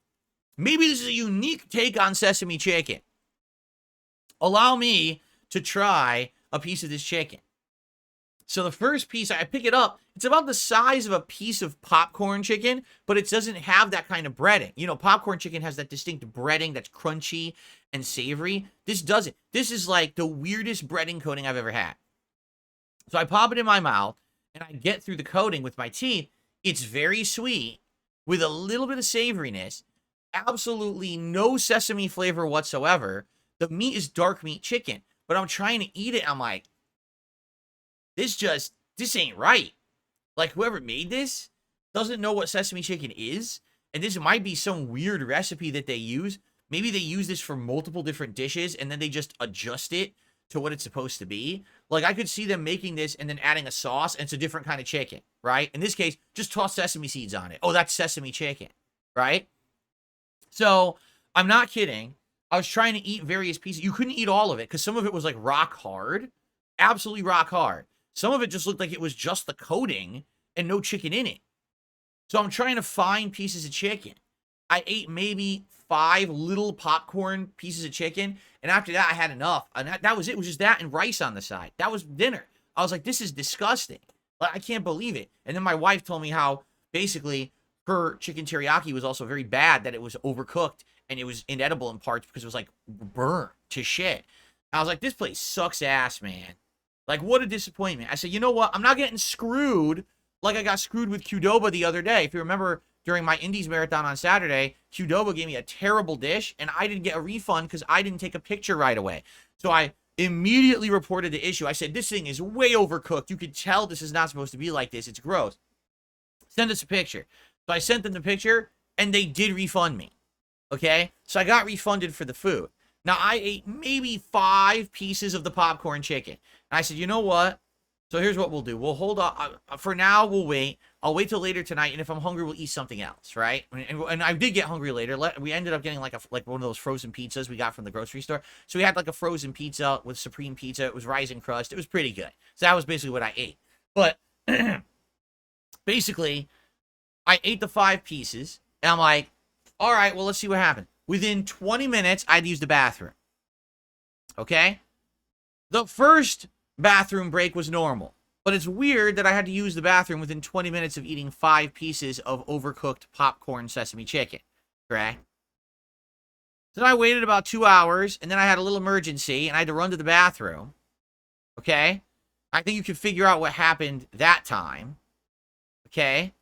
S1: maybe this is a unique take on sesame chicken. Allow me to try a piece of this chicken. So the first piece, I pick it up. It's about the size of a piece of popcorn chicken, but it doesn't have that kind of breading. Popcorn chicken has that distinct breading that's crunchy and savory. This doesn't. This is like the weirdest breading coating I've ever had. So I pop it in my mouth, and I get through the coating with my teeth. It's very sweet with a little bit of savoriness. Absolutely no sesame flavor whatsoever. The meat is dark meat chicken, but I'm trying to eat it. I'm like, this ain't right. Like whoever made this doesn't know what sesame chicken is. And this might be some weird recipe that they use. Maybe they use this for multiple different dishes and then they just adjust it to what it's supposed to be. Like, I could see them making this and then adding a sauce, and it's a different kind of chicken, right? In this case, just toss sesame seeds on it. Oh, that's sesame chicken, right? So, I'm not kidding. I was trying to eat various pieces. You couldn't eat all of it because some of it was like rock hard. Absolutely rock hard. Some of it just looked like it was just the coating and no chicken in it. So I'm trying to find pieces of chicken. I ate maybe 5 little popcorn pieces of chicken. And after that, I had enough. And that was it. It was just that and rice on the side. That was dinner. I was like, this is disgusting. Like, I can't believe it. And then my wife told me how basically her chicken teriyaki was also very bad, that it was overcooked and it was inedible in parts because it was like burnt to shit. I was like, this place sucks ass, man. Like, what a disappointment. I said, you know what? I'm not getting screwed like I got screwed with Qdoba the other day. If you remember, during my Indies marathon on Saturday, Qdoba gave me a terrible dish, and I didn't get a refund because I didn't take a picture right away. So I immediately reported the issue. I said, this thing is way overcooked. You can tell this is not supposed to be like this. It's gross. Send us a picture. So I sent them the picture, and they did refund me. Okay? So I got refunded for the food. Now, I ate maybe 5 pieces of the popcorn chicken. And I said, you know what? So here's what we'll do. We'll hold on. For now, we'll wait. I'll wait till later tonight, and if I'm hungry, we'll eat something else, right? And I did get hungry later. We ended up getting like one of those frozen pizzas we got from the grocery store. So we had like a frozen pizza with supreme pizza. It was rising crust. It was pretty good. So that was basically what I ate. But basically, I ate the 5 pieces, and I'm like, all right, well, let's see what happened. Within 20 minutes, I had to use the bathroom. Okay? The first bathroom break was normal. But it's weird that I had to use the bathroom within 20 minutes of eating 5 pieces of overcooked popcorn sesame chicken. Correct? So then I waited about 2 hours, and then I had a little emergency, and I had to run to the bathroom. Okay? I think you can figure out what happened that time. Okay?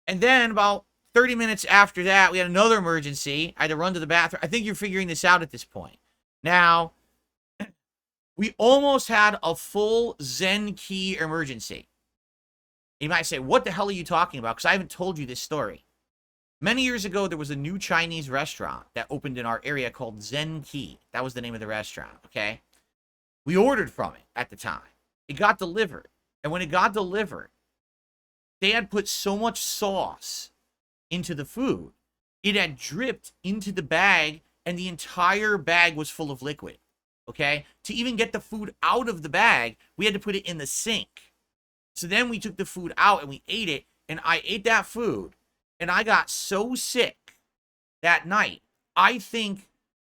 S1: And then about 30 minutes after that, we had another emergency. I had to run to the bathroom. I think you're figuring this out at this point. Now, we almost had a full Zen key emergency. You might say, what the hell are you talking about? Because I haven't told you this story. Many years ago, there was a new Chinese restaurant that opened in our area called Zen Key. That was the name of the restaurant, okay? We ordered from it at the time. It got delivered. And when it got delivered, they had put so much sauce into the food, it had dripped into the bag, and the entire bag was full of liquid. Okay? To even get the food out of the bag, we had to put it in the sink. So then we took the food out and we ate it, and I ate that food, and I got so sick that night. I think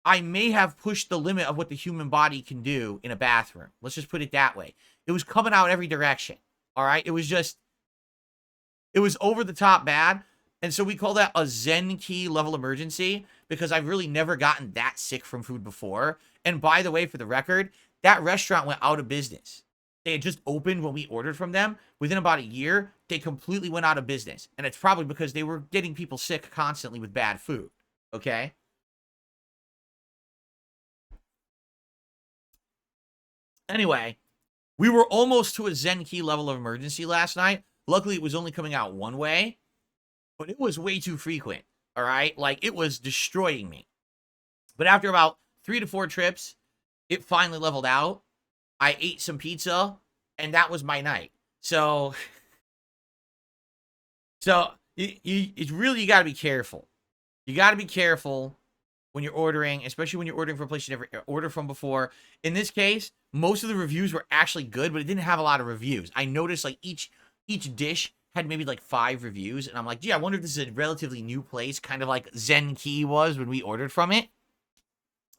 S1: I may have pushed the limit of what the human body can do in a bathroom. Let's just put it that way. It was coming out every direction. All right? It was over the top bad. And so we call that a Zen key level emergency because I've really never gotten that sick from food before. And by the way, for the record, that restaurant went out of business. They had just opened when we ordered from them. Within about a year, they completely went out of business. And it's probably because they were getting people sick constantly with bad food. Okay? Anyway, we were almost to a Zen key level of emergency last night. Luckily, it was only coming out one way. But it was way too frequent, all right? Like, it was destroying me. But after about 3 to 4 trips, it finally leveled out. I ate some pizza, and that was my night. So it's really, you got to be careful. You got to be careful when you're ordering, especially when you're ordering from a place you never ordered from before. In this case, most of the reviews were actually good, but it didn't have a lot of reviews. I noticed, like, each dish had maybe like 5 reviews, and I'm like, gee, I wonder if this is a relatively new place, kind of like Zen Key was when we ordered from it.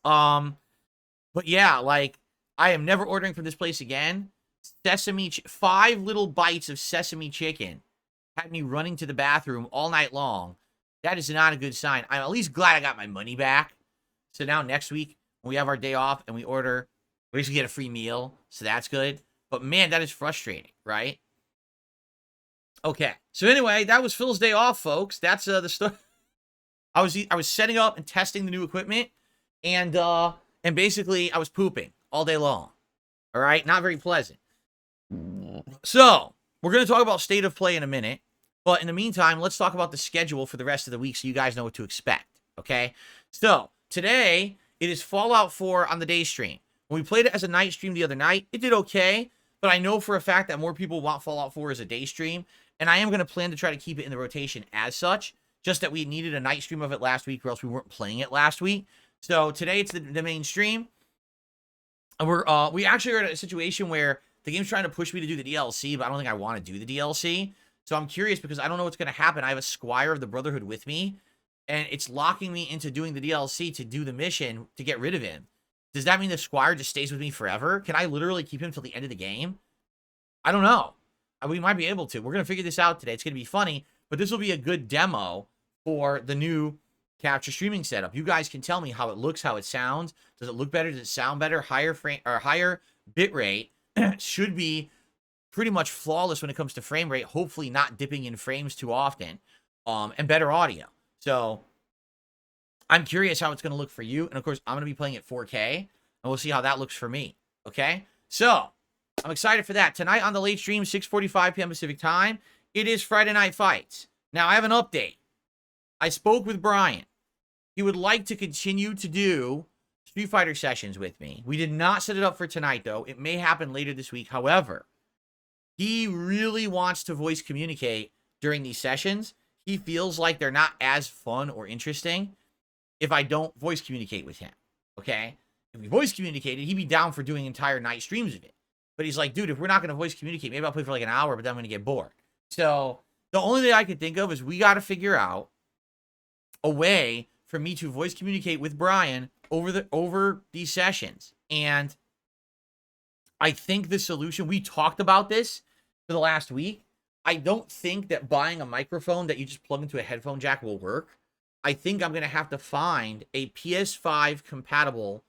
S1: But yeah, like, I am never ordering from this place again. 5 little bites of sesame chicken had me running to the bathroom all night long. That is not a good sign. I'm at least glad I got my money back. So now next week, when we have our day off and we order, we basically get a free meal, so that's good. But man, that is frustrating, right? Okay, so anyway, that was Phil's day off, folks. That's the story. I was setting up and testing the new equipment, and basically I was pooping all day long. All right, not very pleasant. So we're gonna talk about state of play in a minute, but in the meantime, let's talk about the schedule for the rest of the week so you guys know what to expect. Okay, so today it is Fallout 4 on the day stream. When we played it as a night stream the other night, it did okay, but I know for a fact that more people want Fallout 4 as a day stream, and I am going to plan to try to keep it in the rotation as such, just that we needed a night stream of it last week or else we weren't playing it last week. So today it's the main stream. And we actually are in a situation where the game's trying to push me to do the DLC, but I don't think I want to do the DLC. So I'm curious because I don't know what's going to happen. I have a Squire of the Brotherhood with me, and it's locking me into doing the DLC to do the mission to get rid of him. Does that mean the Squire just stays with me forever? Can I literally keep him till the end of the game? I don't know. We might be able to. We're going to figure this out today. It's going to be funny, but this will be a good demo for the new capture streaming setup. You guys can tell me how it looks, how it sounds. Does it look better? Does it sound better? Higher frame or higher bit rate should be pretty much flawless when it comes to frame rate, hopefully not dipping in frames too often, and better audio. So I'm curious how it's going to look for you. And of course, I'm going to be playing at 4K, and we'll see how that looks for me. Okay? So I'm excited for that. Tonight on the late stream, 6:45 p.m. Pacific time, it is Friday Night Fights. Now, I have an update. I spoke with Brian. He would like to continue to do Street Fighter sessions with me. We did not set it up for tonight, though. It may happen later this week. However, he really wants to voice communicate during these sessions. He feels like they're not as fun or interesting if I don't voice communicate with him, okay? If we voice communicated, he'd be down for doing entire night streams of it. But he's like, dude, if we're not going to voice communicate, maybe I'll play for like an hour, but then I'm going to get bored. So the only thing I could think of is we got to figure out a way for me to voice communicate with Brian over these sessions. And I think the solution, we talked about this for the last week. I don't think that buying a microphone that you just plug into a headphone jack will work. I think I'm going to have to find a PS5 compatible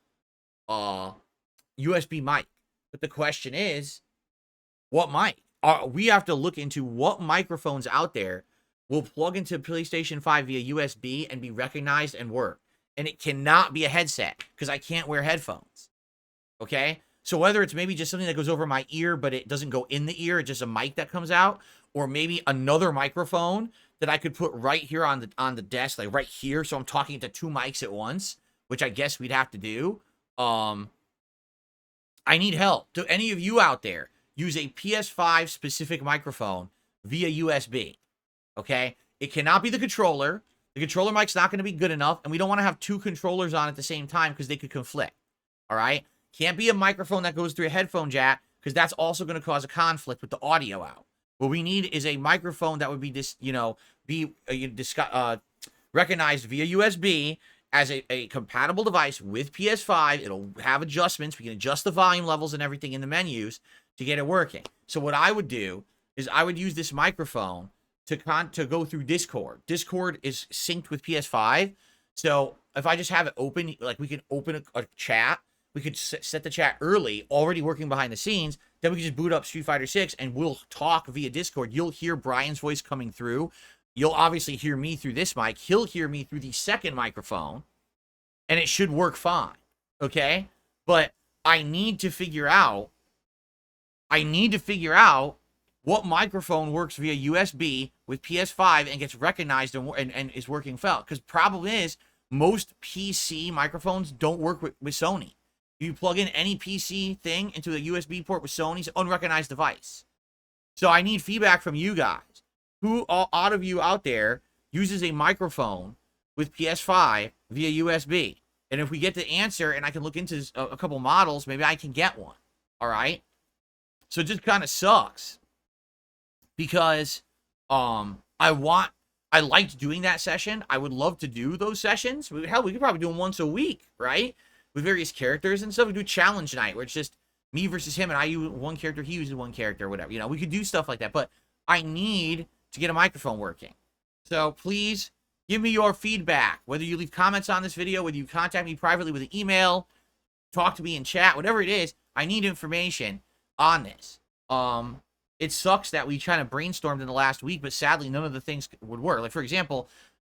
S1: USB mic. But the question is, what mic? We have to look into what microphones out there will plug into PlayStation 5 via USB and be recognized and work. And it cannot be a headset because I can't wear headphones. Okay? So whether it's maybe just something that goes over my ear, but it doesn't go in the ear, it's just a mic that comes out, or maybe another microphone that I could put right here on the desk, like right here, so I'm talking to two mics at once, which I guess we'd have to do. I need help. Do any of you out there use a PS5 specific microphone via USB? Okay? It cannot be the controller. The controller mic's not going to be good enough, and we don't want to have two controllers on at the same time because they could conflict. All right? Can't be a microphone that goes through a headphone jack because that's also going to cause a conflict with the audio out. What we need is a microphone that would be recognized via USB as a compatible device with PS5. It'll have adjustments. We can adjust the volume levels and everything in the menus to get it working. So what I would do is I would use this microphone to go through Discord. Discord is synced with PS5. So if I just have it open, like we can open a chat, we could set the chat early, already working behind the scenes. Then we can just boot up Street Fighter 6 and we'll talk via Discord. You'll hear Brian's voice coming through. You'll obviously hear me through this mic. He'll hear me through the second microphone. And it should work fine. Okay? But I need to figure out what microphone works via USB with PS5 and gets recognized and is working well. Because problem is, most PC microphones don't work with Sony. You plug in any PC thing into the USB port with Sony's unrecognized device. So I need feedback from you guys. Who out of you out there uses a microphone with PS5 via USB? And if we get the answer and I can look into a couple models, maybe I can get one. All right? So it just kind of sucks. Because I liked doing that session. I would love to do those sessions. Hell, we could probably do them once a week, right? With various characters and stuff. We do challenge night where it's just me versus him and I use one character, he uses one character, or whatever. You know, we could do stuff like that. But I need to get a microphone working. So please give me your feedback. Whether you leave comments on this video, whether you contact me privately with an email, talk to me in chat, whatever it is, I need information on this. It sucks that we kind of brainstormed in the last week, but sadly none of the things would work. Like, for example,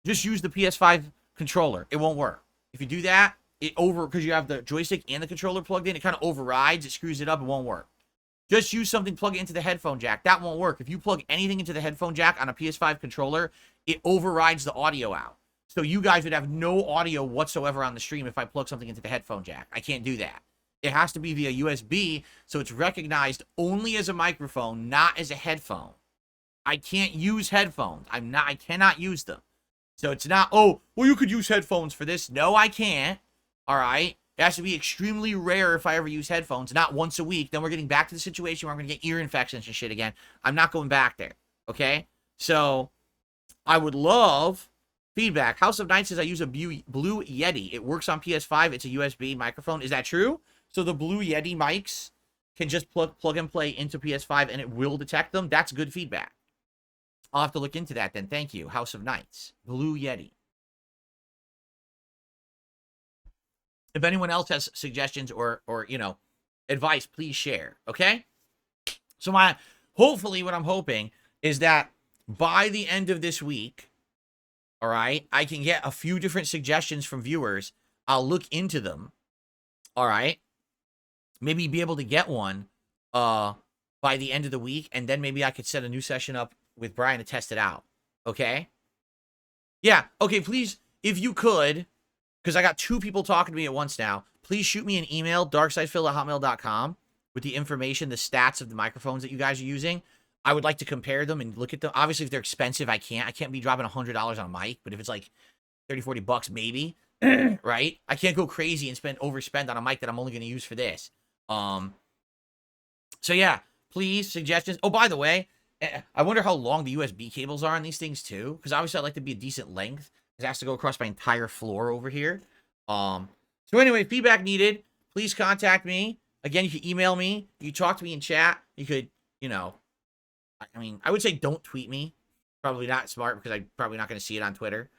S1: just use the PS5 controller. It won't work. If you do that, because you have the joystick and the controller plugged in, it kind of overrides, it screws it up, it won't work. Just use something, plug it into the headphone jack. That won't work. If you plug anything into the headphone jack on a PS5 controller, it overrides the audio out. So you guys would have no audio whatsoever on the stream if I plug something into the headphone jack. I can't do that. It has to be via USB, so it's recognized only as a microphone, not as a headphone. I can't use headphones. I cannot use them. So it's not, oh, well, you could use headphones for this. No, I can't. All right. It has to be extremely rare if I ever use headphones, not once a week. Then we're getting back to the situation where I'm going to get ear infections and shit again. I'm not going back there. Okay? So I would love feedback. House of Night says I use a Blue Yeti. It works on PS5. It's a USB microphone. Is that true? So the Blue Yeti mics can just plug and play into PS5 and it will detect them? That's good feedback. I'll have to look into that then. Thank you. House of Nights. Blue Yeti. If anyone else has suggestions or you know, advice, please share. Okay? So hopefully what I'm hoping is that by the end of this week, all right, I can get a few different suggestions from viewers. I'll look into them. All right? Maybe be able to get one by the end of the week, and then maybe I could set a new session up with Brian to test it out. Okay? Yeah. Okay, please, if you could, because I got 2 people talking to me at once now, please shoot me an email, darksidefil@hotmail.com, with the information, the stats of the microphones that you guys are using. I would like to compare them and look at them. Obviously, if they're expensive, I can't be dropping $100 on a mic, but if it's like 30, 40 bucks, maybe, right? I can't go crazy and overspend on a mic that I'm only going to use for this. So yeah, please, suggestions. Oh, by the way, I wonder how long the USB cables are on these things too, because obviously I'd like to be a decent length, because it has to go across my entire floor over here. So anyway, feedback needed. Please contact me. Again, you can email me. You can talk to me in chat. You could, you know, I mean, I would say don't tweet me. Probably not smart, because I'm probably not going to see it on Twitter.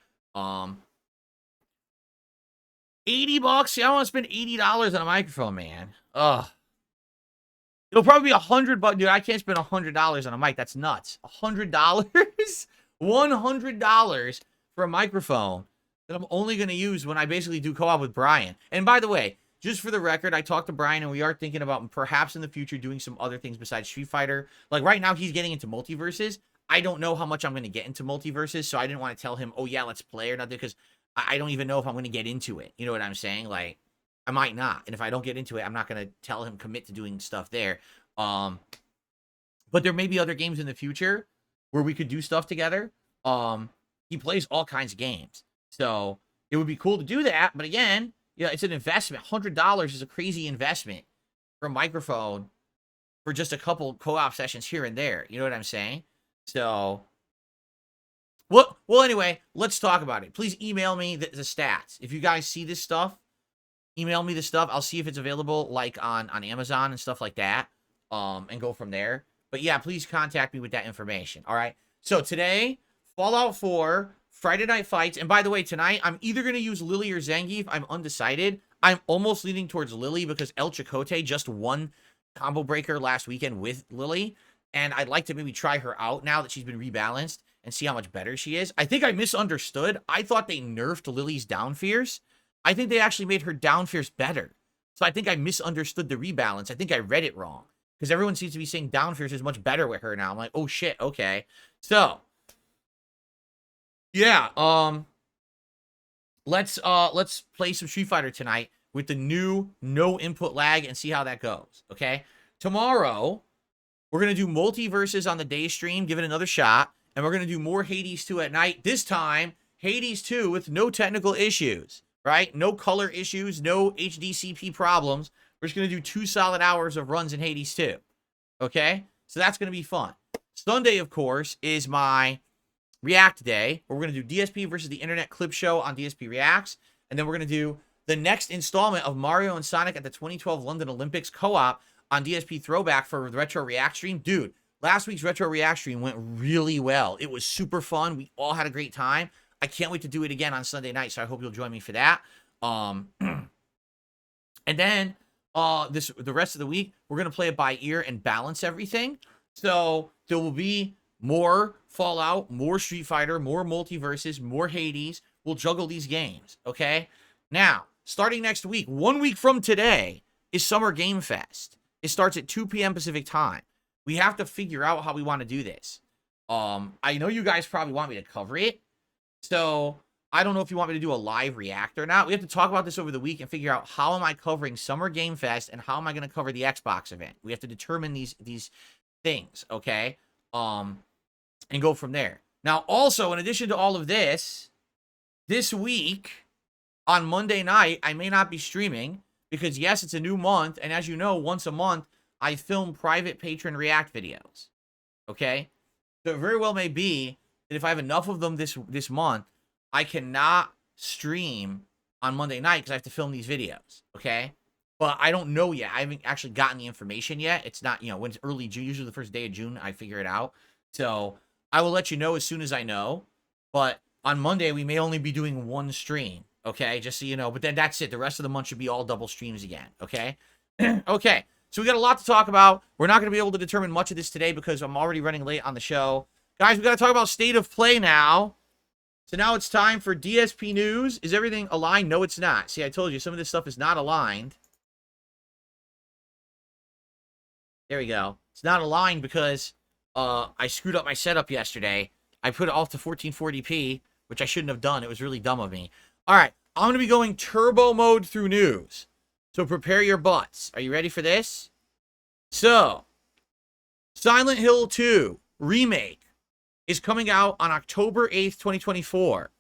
S1: 80 bucks? See, I want to spend $80 on a microphone, man. Ugh. It'll probably be $100, dude. I can't spend $100 on a mic. That's nuts. $100? $100 for a microphone that I'm only going to use when I basically do co-op with Brian. And by the way, just for the record, I talked to Brian, and we are thinking about perhaps in the future doing some other things besides Street Fighter. Like right now, he's getting into Multiverses. I don't know how much I'm going to get into Multiverses, so I didn't want to tell him, oh yeah, let's play or nothing, because I don't even know if I'm going to get into it. You know what I'm saying? Like, I might not. And if I don't get into it, I'm not going to tell him commit to doing stuff there. But there may be other games in the future where we could do stuff together. He plays all kinds of games. So it would be cool to do that. But again, yeah, it's an investment. $100 is a crazy investment for a microphone for just a couple co-op sessions here and there. You know what I'm saying? So, well, anyway, let's talk about it. Please email me the stats. If you guys see this stuff, email me the stuff. I'll see if it's available, like on Amazon and stuff like that, and go from there. But yeah, please contact me with that information. All right. So today, Fallout 4, Friday Night Fights. And by the way, tonight, I'm either going to use Lily or Zangief. I'm undecided. I'm almost leaning towards Lily because El Chicote just won Combo Breaker last weekend with Lily. And I'd like to maybe try her out now that she's been rebalanced and see how much better she is. I think I misunderstood. I thought they nerfed Lily's down fierce. I think they actually made her down fierce better. So I think I misunderstood the rebalance. I think I read it wrong. Because everyone seems to be saying down fierce is much better with her now. I'm like, oh shit, okay. So, yeah, let's play some Street Fighter tonight with the new no input lag and see how that goes, okay? Tomorrow, we're going to do Multiverses on the day stream, give it another shot, and we're going to do more Hades 2 at night. This time, Hades 2 with no technical issues, right? No color issues, no HDCP problems. We're just going to do 2 solid hours of runs in Hades 2, okay? So that's going to be fun. Sunday, of course, is my React Day, where we're going to do DSP versus the Internet Clip Show on DSP Reacts, and then we're going to do the next installment of Mario and Sonic at the 2012 London Olympics co-op on DSP Throwback for the Retro React stream. Dude, last week's Retro React stream went really well. It was super fun. We all had a great time. I can't wait to do it again on Sunday night, so I hope you'll join me for that. And then the rest of the week, we're going to play it by ear and balance everything. So there will be more Fallout, more Street Fighter, more Multiverses, more Hades. We'll juggle these games, okay? Now, starting next week, 1 week from today, is Summer Game Fest. It starts at 2 p.m. Pacific time. We have to figure out how we want to do this. I know you guys probably want me to cover it. So I don't know if you want me to do a live react or not. We have to talk about this over the week and figure out how am I covering Summer Game Fest and how am I going to cover the Xbox event. We have to determine these things, okay? And go from there. Now, also, in addition to all of this week on Monday night, I may not be streaming because, yes, it's a new month. And as you know, once a month, I film private patron react videos, okay? So it very well may be that if I have enough of them this month, I cannot stream on Monday night because I have to film these videos, okay? But I don't know yet. I haven't actually gotten the information yet. It's not, when it's early June, usually the first day of June, I figure it out. So I will let you know as soon as I know. But on Monday, we may only be doing one stream, okay? Just so you know. But then that's it. The rest of the month should be all double streams again, okay? Okay, so we got a lot to talk about. We're not going to be able to determine much of this today because I'm already running late on the show. Guys, we got to talk about State of Play now. So now it's time for DSP news. Is everything aligned? No, it's not. See, I told you, some of this stuff is not aligned. There we go. It's not aligned because I screwed up my setup yesterday. I put it off to 1440p, which I shouldn't have done. It was really dumb of me. All right, I'm going to be going turbo mode through news. So prepare your butts. Are you ready for this? So, Silent Hill 2 Remake is coming out on October 8th, 2024.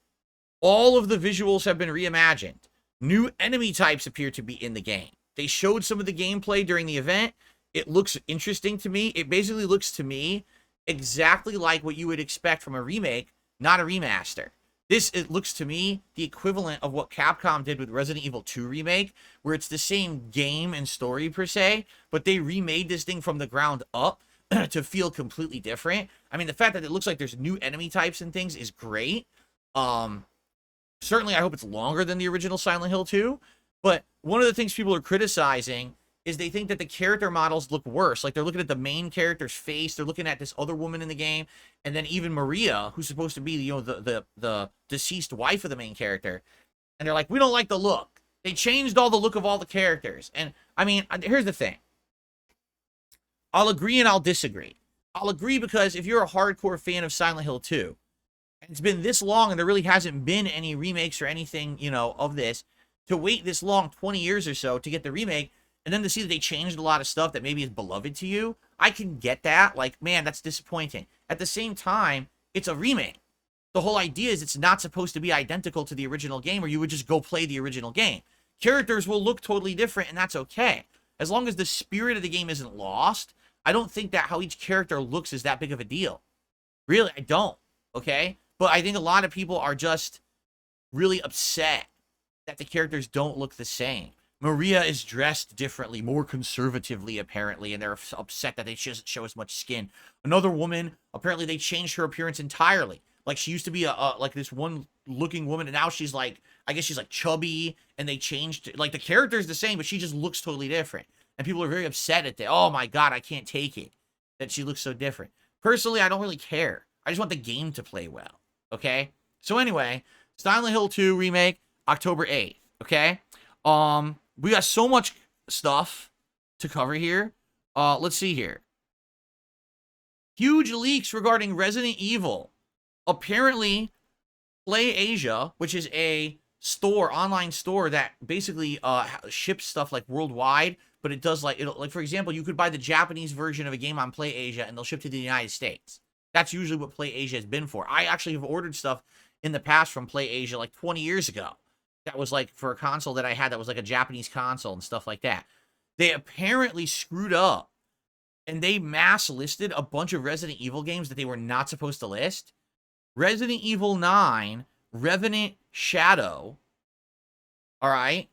S1: All of the visuals have been reimagined. New enemy types appear to be in the game. They showed some of the gameplay during the event. It looks interesting to me. It basically looks to me exactly like what you would expect from a remake, not a remaster. It looks to me the equivalent of what Capcom did with Resident Evil 2 Remake, where it's the same game and story per se, but they remade this thing from the ground up to feel completely different. I mean, the fact that it looks like there's new enemy types and things is great. Certainly, I hope it's longer than the original Silent Hill 2, but one of the things people are criticizing is they think that the character models look worse. Like, they're looking at the main character's face, they're looking at this other woman in the game, and then even Maria, who's supposed to be, the deceased wife of the main character, and they're like, we don't like the look. They changed all the look of all the characters. And, I mean, here's the thing. I'll agree and I'll disagree. I'll agree because if you're a hardcore fan of Silent Hill 2, and it's been this long and there really hasn't been any remakes or anything, of this, to wait this long, 20 years or so, to get the remake, and then to see that they changed a lot of stuff that maybe is beloved to you, I can get that. Like, man, that's disappointing. At the same time, it's a remake. The whole idea is it's not supposed to be identical to the original game, or you would just go play the original game. Characters will look totally different, and that's okay. As long as the spirit of the game isn't lost, I don't think that how each character looks is that big of a deal. Really, I don't, okay? But I think a lot of people are just really upset that the characters don't look the same. Maria is dressed differently, more conservatively, apparently, and they're upset that she doesn't show as much skin. Another woman, apparently they changed her appearance entirely. Like, she used to be like this one-looking woman, and now she's like, I guess she's like chubby, and they changed, like, the character's the same, but she just looks totally different. And people are very upset at that. Oh my god, I can't take it that she looks so different. Personally, I don't really care. I just want the game to play well, okay? So anyway, Silent Hill 2 Remake, October 8th, okay? We got so much stuff to cover here. Let's see here. Huge leaks regarding Resident Evil. Apparently, PlayAsia, which is a online store that basically ships stuff like worldwide, but it does like for example, you could buy the Japanese version of a game on PlayAsia and they'll ship to the United States. That's usually what PlayAsia has been for. I actually have ordered stuff in the past from PlayAsia like 20 years ago. That was like for a console that I had that was like a Japanese console and stuff like that. They apparently screwed up and they mass listed a bunch of Resident Evil games that they were not supposed to list. Resident Evil 9, Revenant Shadow, all right,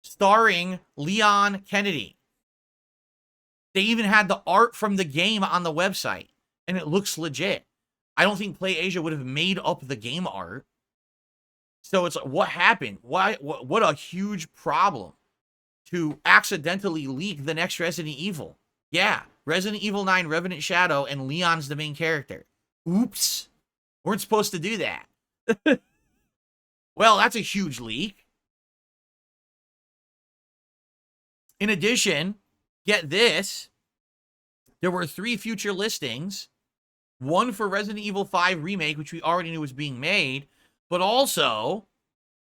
S1: starring Leon Kennedy. They even had the art from the game on the website, and it looks legit. I don't think PlayAsia would have made up the game art. So it's like, what happened? What a huge problem to accidentally leak the next Resident Evil. Yeah, Resident Evil 9, Revenant Shadow, and Leon's the main character. Oops. Weren't supposed to do that. Well, that's a huge leak. In addition, get this. There were 3 future listings. One for Resident Evil 5 Remake, which we already knew was being made. but also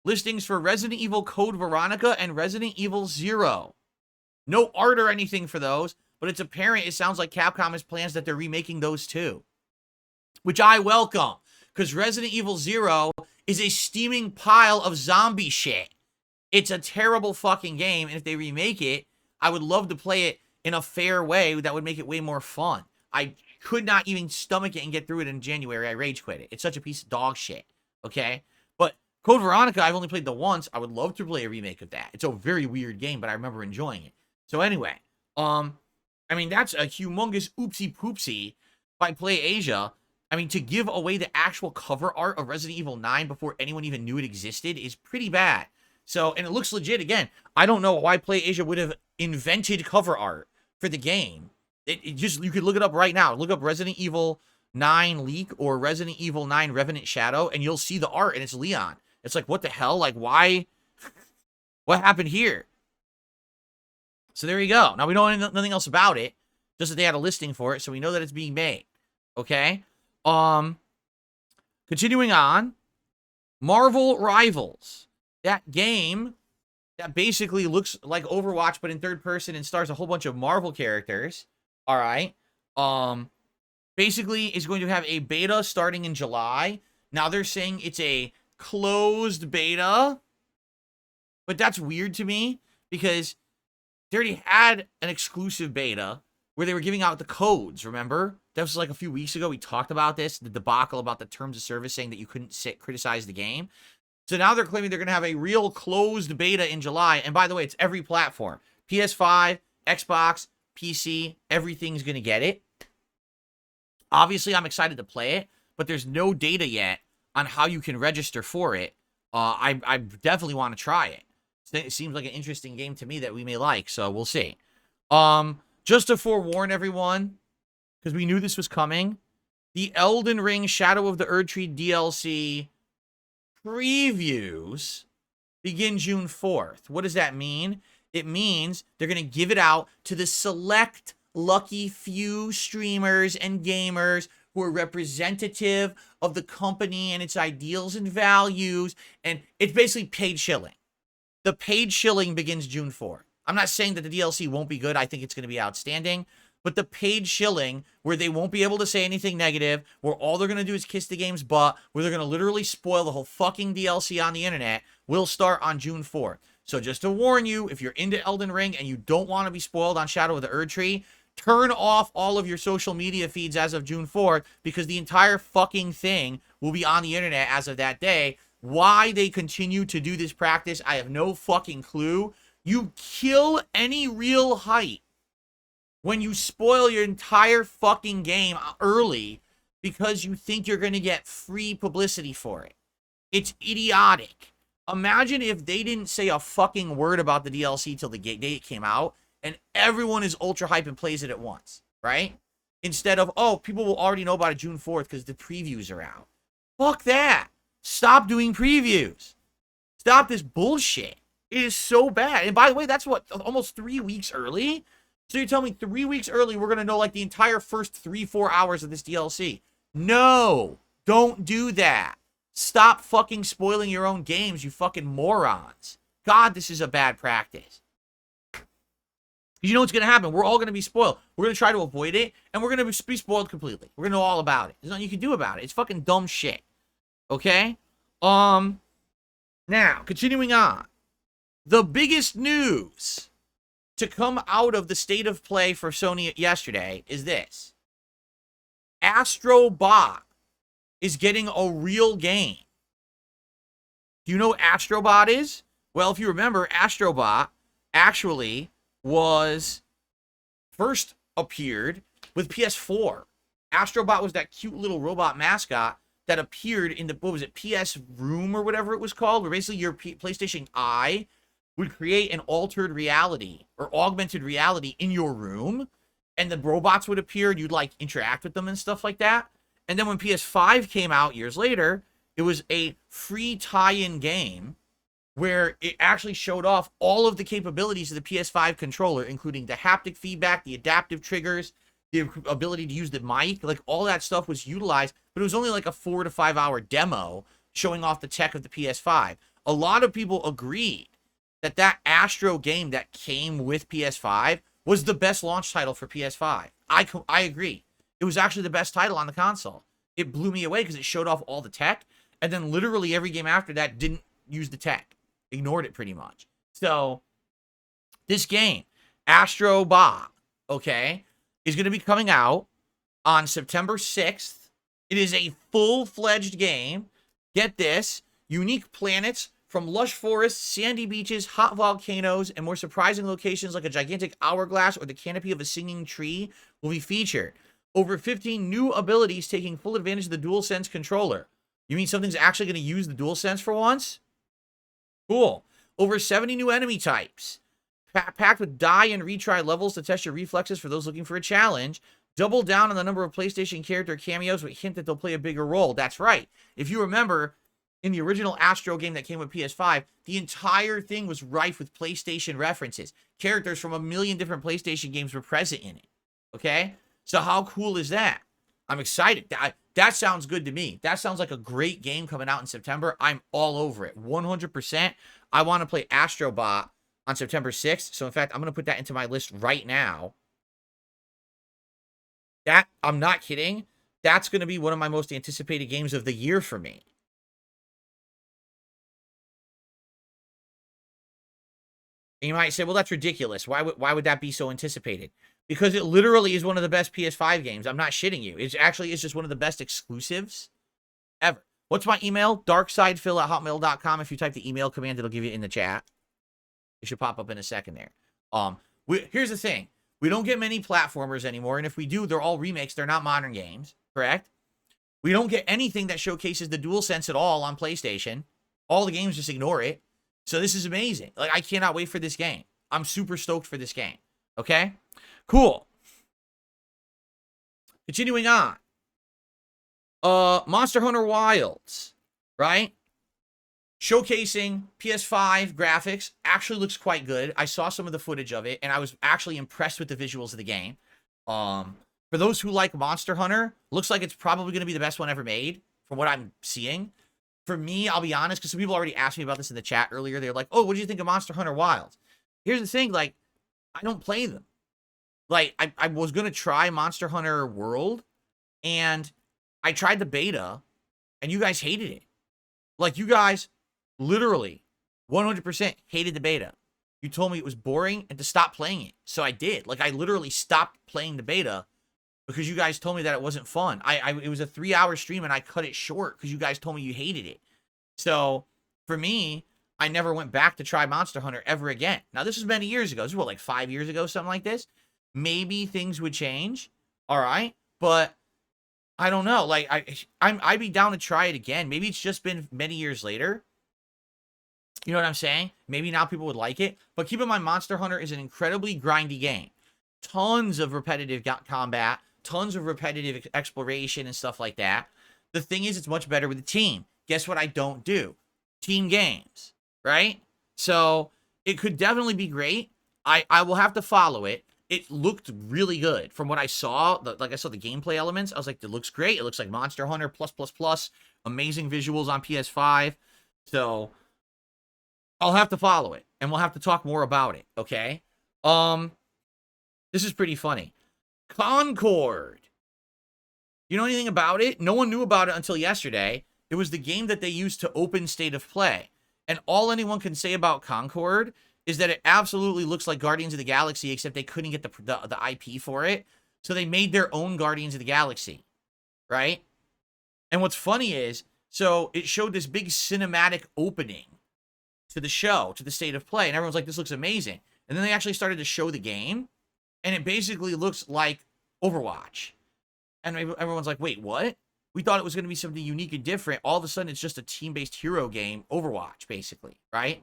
S1: listings for Resident Evil Code Veronica and Resident Evil 0. No art or anything for those, but it's apparent it sounds like Capcom has plans that they're remaking those too, which I welcome, because Resident Evil 0 is a steaming pile of zombie shit. It's a terrible fucking game, and if they remake it, I would love to play it in a fair way that would make it way more fun. I could not even stomach it and get through it in January. I rage quit it. It's such a piece of dog shit, okay? But Code Veronica, I've only played the once. I would love to play a remake of that. It's a very weird game, but I remember enjoying it. So anyway, I mean, that's a humongous oopsie poopsie by PlayAsia. I mean, to give away the actual cover art of Resident Evil 9 before anyone even knew it existed is pretty bad. So, and it looks legit. Again, I don't know why PlayAsia would have invented cover art for the game. It just, you could look it up right now. Look up Resident Evil 9 leak or Resident Evil 9 Revenant Shadow, and you'll see the art, and it's Leon. It's like, what the hell? Like, why? What happened here? So there you go. Now, we don't know nothing else about it, just that they had a listing for it, so we know that it's being made. Okay? Continuing on, Marvel Rivals. That game that basically looks like Overwatch, but in third person and stars a whole bunch of Marvel characters. All right. Basically is going to have a beta starting in July. Now they're saying it's a closed beta, but that's weird to me because they already had an exclusive beta where they were giving out the codes, remember? That was like a few weeks ago. We talked about this, the debacle about the terms of service saying that you couldn't criticize the game. So now they're claiming they're going to have a real closed beta in July. And by the way, it's every platform. PS5, Xbox, PC, everything's going to get it. Obviously, I'm excited to play it, but there's no data yet on how you can register for it. I definitely want to try it. It seems like an interesting game to me that we may like, so we'll see. Just to forewarn everyone, because we knew this was coming, the Elden Ring Shadow of the Earthree DLC previews begin June 4th. What does that mean? It means they're going to give it out to the select lucky few streamers and gamers who are representative of the company and its ideals and values. And it's basically paid shilling. The paid shilling begins June 4th. I'm not saying that the DLC won't be good. I think it's going to be outstanding. But the paid shilling, where they won't be able to say anything negative, where all they're going to do is kiss the game's butt, where they're going to literally spoil the whole fucking DLC on the internet, will start on June 4th. So just to warn you, if you're into Elden Ring and you don't want to be spoiled on Shadow of the Earthree, turn off all of your social media feeds as of June 4th, because the entire fucking thing will be on the internet as of that day. Why they continue to do this practice, I have no fucking clue. You kill any real hype when you spoil your entire fucking game early because you think you're going to get free publicity for it. It's idiotic. Imagine if they didn't say a fucking word about the DLC till the day it came out, and everyone is ultra hype and plays it at once, right? Instead of, oh, people will already know about it June 4th because the previews are out. Fuck that. Stop doing previews. Stop this bullshit. It is so bad. And by the way, that's what, almost 3 weeks early? So you're telling me 3 weeks early, we're going to know like the entire first 3-4 hours of this DLC. No, don't do that. Stop fucking spoiling your own games, you fucking morons. God, this is a bad practice. You know what's going to happen? We're all going to be spoiled. We're going to try to avoid it, and we're going to be spoiled completely. We're going to know all about it. There's nothing you can do about it. It's fucking dumb shit. Okay? Now, continuing on. The biggest news to come out of the state of play for Sony yesterday is this. Astrobot is getting a real game. Do you know what Astrobot is? Well, if you remember, Astrobot actually was first appeared with PS4. Astrobot was that cute little robot mascot that appeared in the, what was it, PS Room or whatever it was called, where basically your PlayStation Eye would create an altered reality or augmented reality in your room, and the robots would appear, and you'd like interact with them and stuff like that. And then when PS5 came out years later, it was a free tie-in game where it actually showed off all of the capabilities of the PS5 controller, including the haptic feedback, the adaptive triggers, the ability to use the mic, like all that stuff was utilized, but it was only like a 4 to 5 hour demo showing off the tech of the PS5. A lot of people agreed that that Astro game that came with PS5 was the best launch title for PS5. I agree. It was actually the best title on the console. It blew me away because it showed off all the tech, and then literally every game after that didn't use the tech. Ignored it pretty much. So, this game, Astrobot, okay, is going to be coming out on September 6th. It is a full-fledged game. Get this, unique planets from lush forests, sandy beaches, hot volcanoes, and more surprising locations like a gigantic hourglass or the canopy of a singing tree will be featured. Over 15 new abilities taking full advantage of the DualSense controller. You mean something's actually going to use the DualSense for once? Cool. Over 70 new enemy types. Packed with die and retry levels to test your reflexes for those looking for a challenge. Double down on the number of PlayStation character cameos with hint that they'll play a bigger role. That's right. If you remember, in the original Astro game that came with PS5, the entire thing was rife with PlayStation references. Characters from a million different PlayStation games were present in it. Okay? So how cool is that? I'm excited. That sounds good to me. That sounds like a great game coming out in September. I'm all over it. 100%. I want to play Astrobot on September 6th. So, in fact, I'm going to put that into my list right now. I'm not kidding. That's going to be one of my most anticipated games of the year for me. And you might say, well, that's ridiculous. Why would that be so anticipated? Because it literally is one of the best PS5 games. I'm not shitting you. It's just one of the best exclusives ever. What's my email? darksidefil@hotmail.com. If you type the email command, it'll give you in the chat. It should pop up in a second there. Here's the thing. We don't get many platformers anymore, and if we do, they're all remakes. They're not modern games, correct? We don't get anything that showcases the DualSense at all on PlayStation. All the games just ignore it. So this is amazing. Like, I cannot wait for this game. I'm super stoked for this game. Okay? Cool. Continuing on. Monster Hunter Wilds, right? Showcasing PS5 graphics. Actually looks quite good. I saw some of the footage of it, and I was actually impressed with the visuals of the game. For those who like Monster Hunter, looks like it's probably going to be the best one ever made, from what I'm seeing. For me, I'll be honest, because some people already asked me about this in the chat earlier. They're like, oh, what do you think of Monster Hunter Wilds? Here's the thing, like, I don't play them. Like, I was going to try Monster Hunter World, and I tried the beta, and you guys hated it. Like, you guys literally 100% hated the beta. You told me it was boring and to stop playing it. So I did. Like, I literally stopped playing the beta because you guys told me that it wasn't fun. It was a 3-hour stream, and I cut it short because you guys told me you hated it. So, for me, I never went back to try Monster Hunter ever again. Now, this was many years ago. This was, what, like 5 years ago, something like this? Maybe things would change, all right? But I don't know. Like, I'd be down to try it again. Maybe it's just been many years later. You know what I'm saying? Maybe now people would like it. But keep in mind, Monster Hunter is an incredibly grindy game. Tons of repetitive combat, tons of repetitive exploration and stuff like that. The thing is, it's much better with a team. Guess what I don't do? Team games, right? So it could definitely be great. I will have to follow it. It looked really good from what I saw. Like I saw the gameplay elements. I was like, it looks great. It looks like Monster Hunter plus. Amazing visuals on PS5. So I'll have to follow it, and we'll have to talk more about it, okay? This is pretty funny. Concord. You know anything about it? No one knew about it until yesterday. It was the game that they used to open State of Play. And all anyone can say about Concord is that it absolutely looks like Guardians of the Galaxy, except they couldn't get the IP for it. So they made their own Guardians of the Galaxy, right? And what's funny is, so it showed this big cinematic opening to the show, to the State of Play. And everyone's like, this looks amazing. And then they actually started to show the game. And it basically looks like Overwatch. And everyone's like, wait, what? We thought it was going to be something unique and different. All of a sudden, it's just a team-based hero game, Overwatch, basically, right?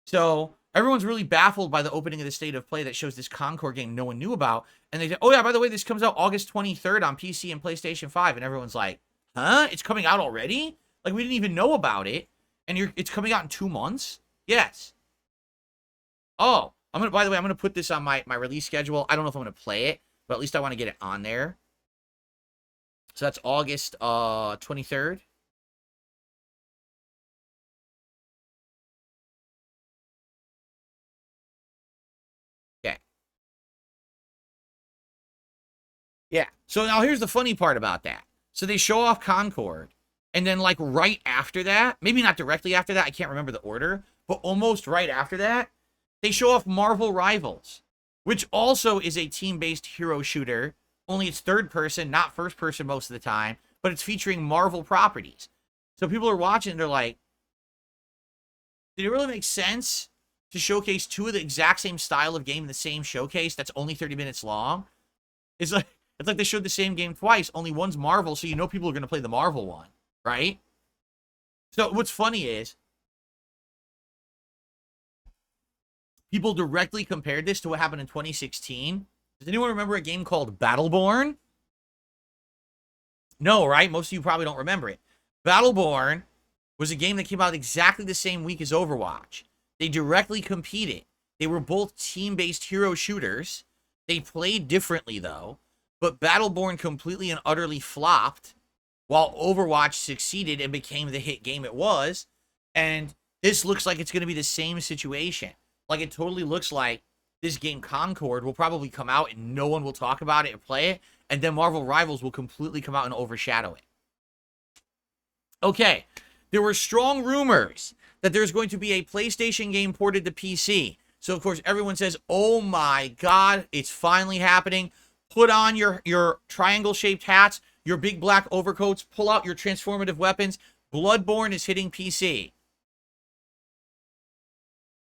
S1: So everyone's really baffled by the opening of the State of Play that shows this Concord game no one knew about. And they say, oh, yeah, by the way, this comes out August 23rd on PC and PlayStation 5. And everyone's like, huh? It's coming out already? Like, we didn't even know about it. And it's coming out in 2 months? Yes. Oh, by the way, I'm gonna put this on my release schedule. I don't know if I'm gonna play it, but at least I want to get it on there. So that's August 23rd. So now here's the funny part about that. So they show off Concord, and then like right after that, maybe not directly after that, I can't remember the order, but almost right after that, they show off Marvel Rivals, which also is a team-based hero shooter, only it's third person, not first person most of the time, but it's featuring Marvel properties. So people are watching and they're like, did it really make sense to showcase two of the exact same style of game in the same showcase that's only 30 minutes long? It's like they showed the same game twice, only one's Marvel, so you know people are going to play the Marvel one, right? So what's funny is people directly compared this to what happened in 2016. Does anyone remember a game called Battleborn? No, right? Most of you probably don't remember it. Battleborn was a game that came out exactly the same week as Overwatch. They directly competed. They were both team-based hero shooters. They played differently, though. But Battleborn completely and utterly flopped, while Overwatch succeeded and became the hit game it was. And this looks like it's going to be the same situation. Like, it totally looks like this game, Concord, will probably come out and no one will talk about it or play it. And then Marvel Rivals will completely come out and overshadow it. Okay, there were strong rumors that there's going to be a PlayStation game ported to PC. So, of course, everyone says, oh my God, it's finally happening. Put on your triangle-shaped hats, your big black overcoats, pull out your transformative weapons. Bloodborne is hitting PC.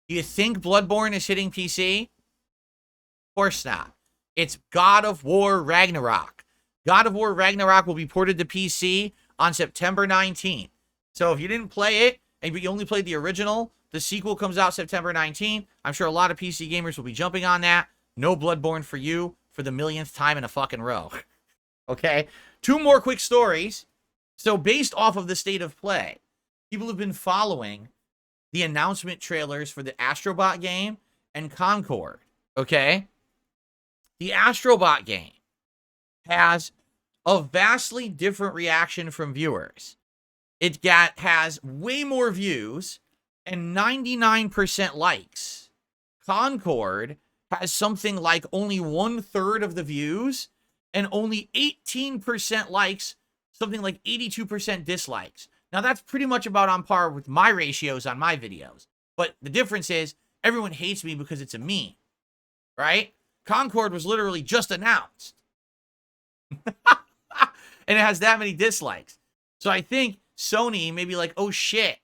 S1: Do you think Bloodborne is hitting PC? Of course not. It's God of War Ragnarok. God of War Ragnarok will be ported to PC on September 19th. So if you didn't play it, and you only played the original, the sequel comes out September 19th. I'm sure a lot of PC gamers will be jumping on that. No Bloodborne for you for the millionth time in a fucking row. Okay? 2 more quick stories. So based off of the state of play, people have been following the announcement trailers for the Astrobot game and Concord. Okay? The Astrobot game has a vastly different reaction from viewers. It has way more views and 99% likes. Concord has something like only 1/3 of the views and only 18% likes, something like 82% dislikes. Now, that's pretty much about on par with my ratios on my videos. But the difference is everyone hates me because it's a meme, right? Concord was literally just announced. And it has that many dislikes. So I think Sony may be like, oh shit,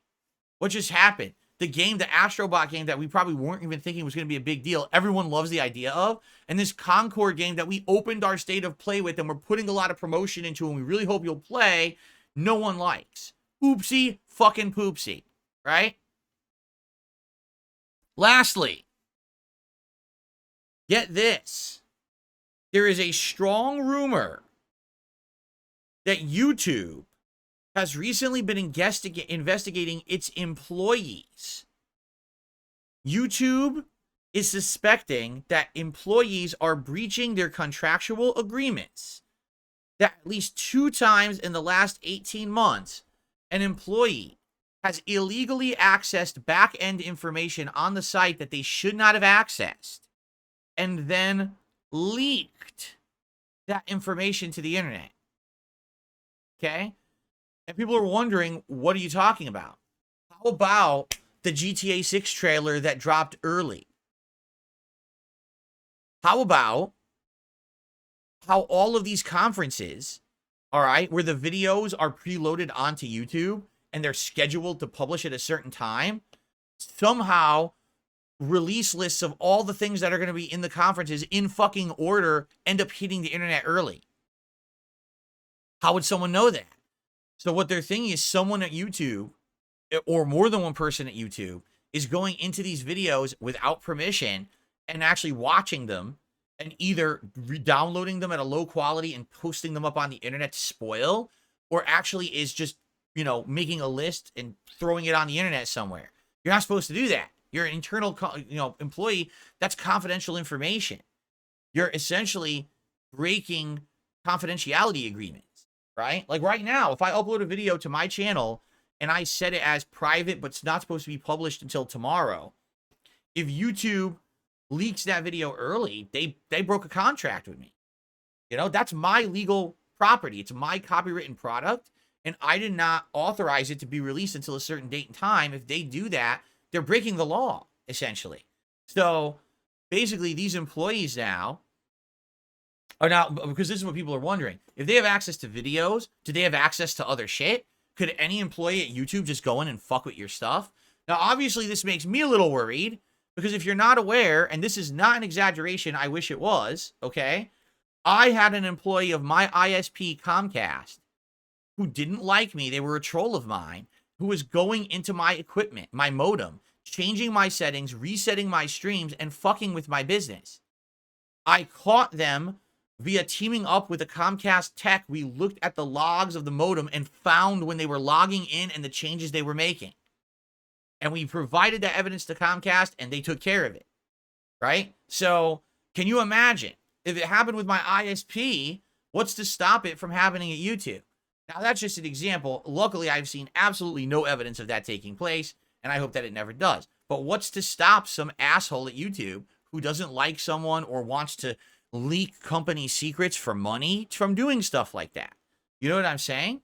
S1: what just happened? The game, the Astrobot game that we probably weren't even thinking was going to be a big deal, everyone loves the idea of, and this Concord game that we opened our state of play with and we're putting a lot of promotion into and we really hope you'll play, no one likes. Oopsie fucking poopsie, right? Lastly, get this. There is a strong rumor that YouTube has recently been investigating its employees. YouTube is suspecting that employees are breaching their contractual agreements. That at least 2 times in the last 18 months, an employee has illegally accessed back-end information on the site that they should not have accessed, and then leaked that information to the internet. Okay? And people are wondering, what are you talking about? How about the GTA 6 trailer that dropped early? How about how all of these conferences, all right, where the videos are preloaded onto YouTube and they're scheduled to publish at a certain time, somehow release lists of all the things that are going to be in the conferences in fucking order end up hitting the internet early? How would someone know that? So what they're thinking is someone at YouTube, or more than one person at YouTube, is going into these videos without permission and actually watching them and either re-downloading them at a low quality and posting them up on the internet to spoil, or actually is just, you know, making a list and throwing it on the internet somewhere. You're not supposed to do that. You're an internal, employee. That's confidential information. You're essentially breaking confidentiality agreements. Right? Like right now, if I upload a video to my channel and I set it as private, but it's not supposed to be published until tomorrow, if YouTube leaks that video early, they broke a contract with me. You know, that's my legal property. It's my copywritten product, and I did not authorize it to be released until a certain date and time. If they do that, they're breaking the law, essentially. So basically, these employees now are now, because this is what people are wondering, if they have access to videos, do they have access to other shit? Could any employee at YouTube just go in and fuck with your stuff? Now, obviously, this makes me a little worried, because if you're not aware, and this is not an exaggeration, I wish it was, okay? I had an employee of my ISP, Comcast, who didn't like me. They were a troll of mine, who was going into my equipment, my modem, changing my settings, resetting my streams, and fucking with my business. I caught them via teaming up with a Comcast tech. We looked at the logs of the modem and found when they were logging in and the changes they were making. And we provided that evidence to Comcast, and they took care of it, right? So can you imagine if it happened with my ISP, what's to stop it from happening at YouTube? Now, that's just an example. Luckily, I've seen absolutely no evidence of that taking place, and I hope that it never does. But what's to stop some asshole at YouTube who doesn't like someone or wants to leak company secrets for money from doing stuff like that? You know what I'm saying?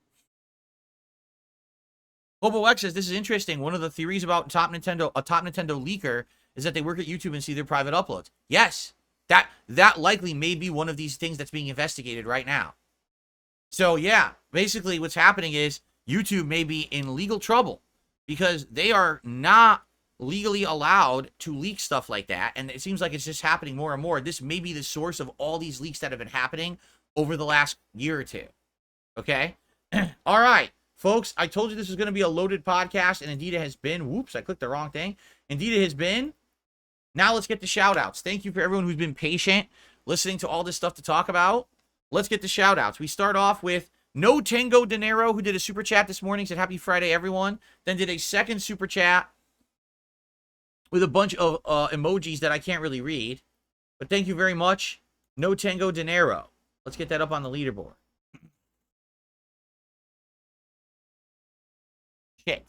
S1: Bobo X says, this is interesting. One of the theories about a top Nintendo leaker is that they work at YouTube and see their private uploads. Yes, that likely may be one of these things that's being investigated right now. So yeah, basically what's happening is YouTube may be in legal trouble because they are not legally allowed to leak stuff like that. And it seems like it's just happening more and more. This may be the source of all these leaks that have been happening over the last year or two. Okay? All right. Folks, I told you this was going to be a loaded podcast, and indeed it has been. Whoops, I clicked the wrong thing. Indeed it has been. Now let's get to shout-outs. Thank you for everyone who's been patient, listening to all this stuff to talk about. Let's get to shout-outs. We start off with No Tango Dinero, who did a super chat this morning, said, Happy Friday, everyone. Then did a second super chat with a bunch of emojis that I can't really read. But thank you very much, No Tango Dinero. Let's get that up on the leaderboard. Shit.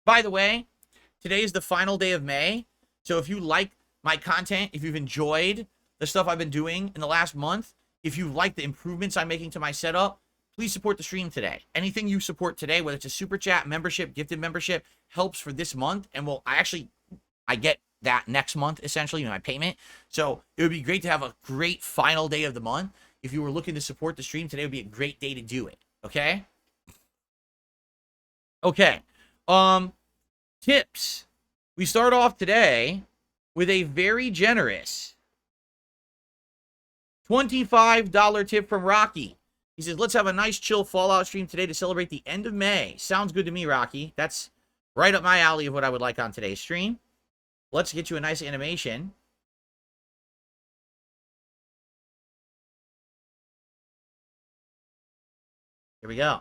S1: By the way, today is the final day of May. So if you like my content, if you've enjoyed the stuff I've been doing in the last month, if you like the improvements I'm making to my setup, please support the stream today. Anything you support today, whether it's a super chat, membership, gifted membership, helps for this month. And I get that next month, essentially, my payment. So it would be great to have a great final day of the month. If you were looking to support the stream, today would be a great day to do it. Okay? Okay. Tips. We start off today with a very generous $25 tip from Rocky. He says, let's have a nice chill Fallout stream today to celebrate the end of May. Sounds good to me, Rocky. That's right up my alley of what I would like on today's stream. Let's get you a nice animation. Here we go.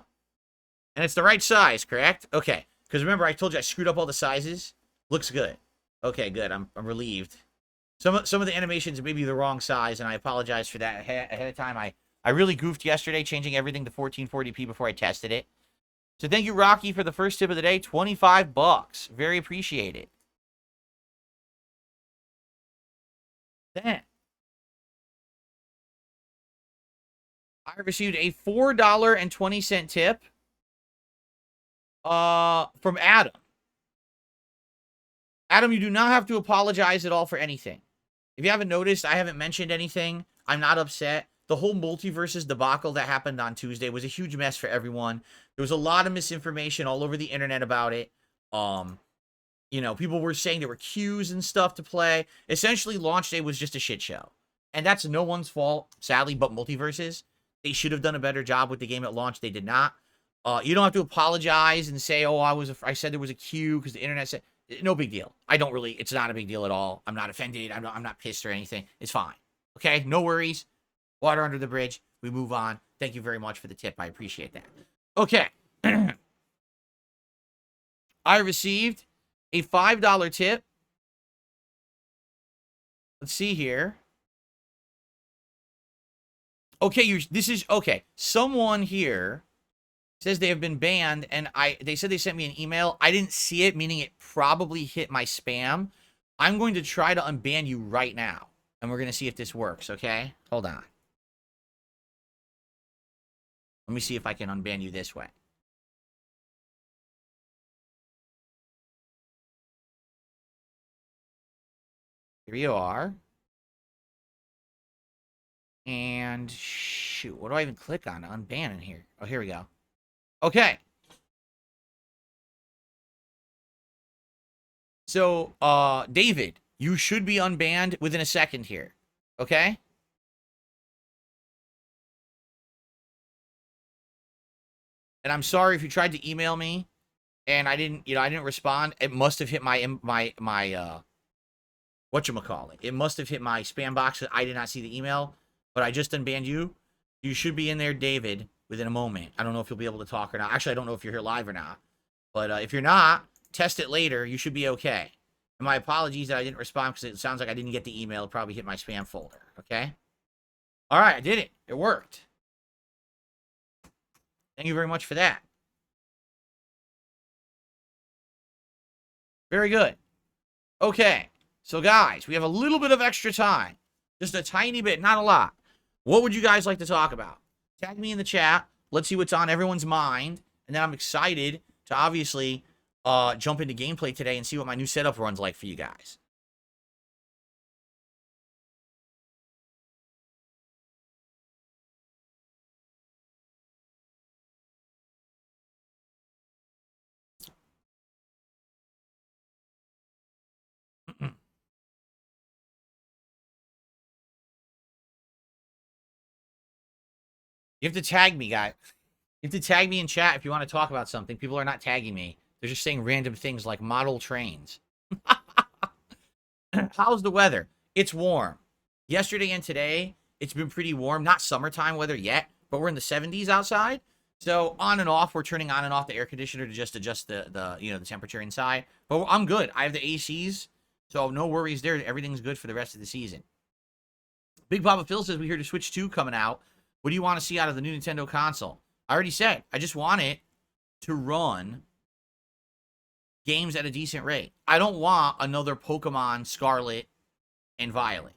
S1: And it's the right size, correct? Okay. Because remember, I told you I screwed up all the sizes. Looks good. Okay, good. I'm relieved. Some of the animations may be the wrong size, and I apologize for that ahead of time. I really goofed yesterday, changing everything to 1440p before I tested it. So thank you, Rocky, for the first tip of the day. $25. Very appreciated. Then I received a $4.20 tip from Adam. Adam, you do not have to apologize at all for anything. If you haven't noticed, I haven't mentioned anything. I'm not upset. The whole Multiverses debacle that happened on Tuesday was a huge mess for everyone. There was a lot of misinformation all over the internet about it. You know, people were saying there were queues and stuff to play. Essentially, launch day was just a shit show. And that's no one's fault, sadly, but Multiverses. They should have done a better job with the game at launch. They did not. You don't have to apologize and say, oh, I said there was a queue because the internet said... No big deal. It's not a big deal at all. I'm not offended. I'm not pissed or anything. It's fine. Okay? No worries. Water under the bridge. We move on. Thank you very much for the tip. I appreciate that. Okay. I received a $5 tip. Let's see here. Okay, okay. Someone here says they have been banned, and they said they sent me an email. I didn't see it, meaning it probably hit my spam. I'm going to try to unban you right now, and we're going to see if this works, okay? Hold on. Let me see if I can unban you this way. Here you are. And shoot, what do I even click on to unban in here? Oh, here we go. Okay. So, David, you should be unbanned within a second here. Okay? And I'm sorry if you tried to email me and I didn't respond. It must have hit my whatchamacallit. It must have hit my spam box that I did not see the email, but I just unbanned you. You should be in there, David, within a moment. I don't know if you'll be able to talk or not. Actually, I don't know if you're here live or not. But if you're not, test it later. You should be okay. And my apologies that I didn't respond because it sounds like I didn't get the email. It probably hit my spam folder. Okay? All right, I did it. It worked. Thank you very much for that. Very good. Okay. So, guys, we have a little bit of extra time. Just a tiny bit, not a lot. What would you guys like to talk about? Tag me in the chat. Let's see what's on everyone's mind. And then I'm excited to obviously jump into gameplay today and see what my new setup runs like for you guys. You have to tag me, guys. You have to tag me in chat if you want to talk about something. People are not tagging me. They're just saying random things like model trains. How's the weather? It's warm. Yesterday and today, it's been pretty warm. Not summertime weather yet, but we're in the 70s outside. So on and off, we're turning on and off the air conditioner to just adjust the temperature inside. But I'm good. I have the ACs, so no worries there. Everything's good for the rest of the season. Big Papa Phil says we heard a Switch 2 coming out. What do you want to see out of the new Nintendo console? I already said, I just want it to run games at a decent rate. I don't want another Pokemon Scarlet and Violet.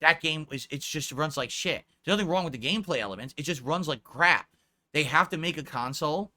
S1: That game, it just runs like shit. There's nothing wrong with the gameplay elements. It just runs like crap. They have to make a console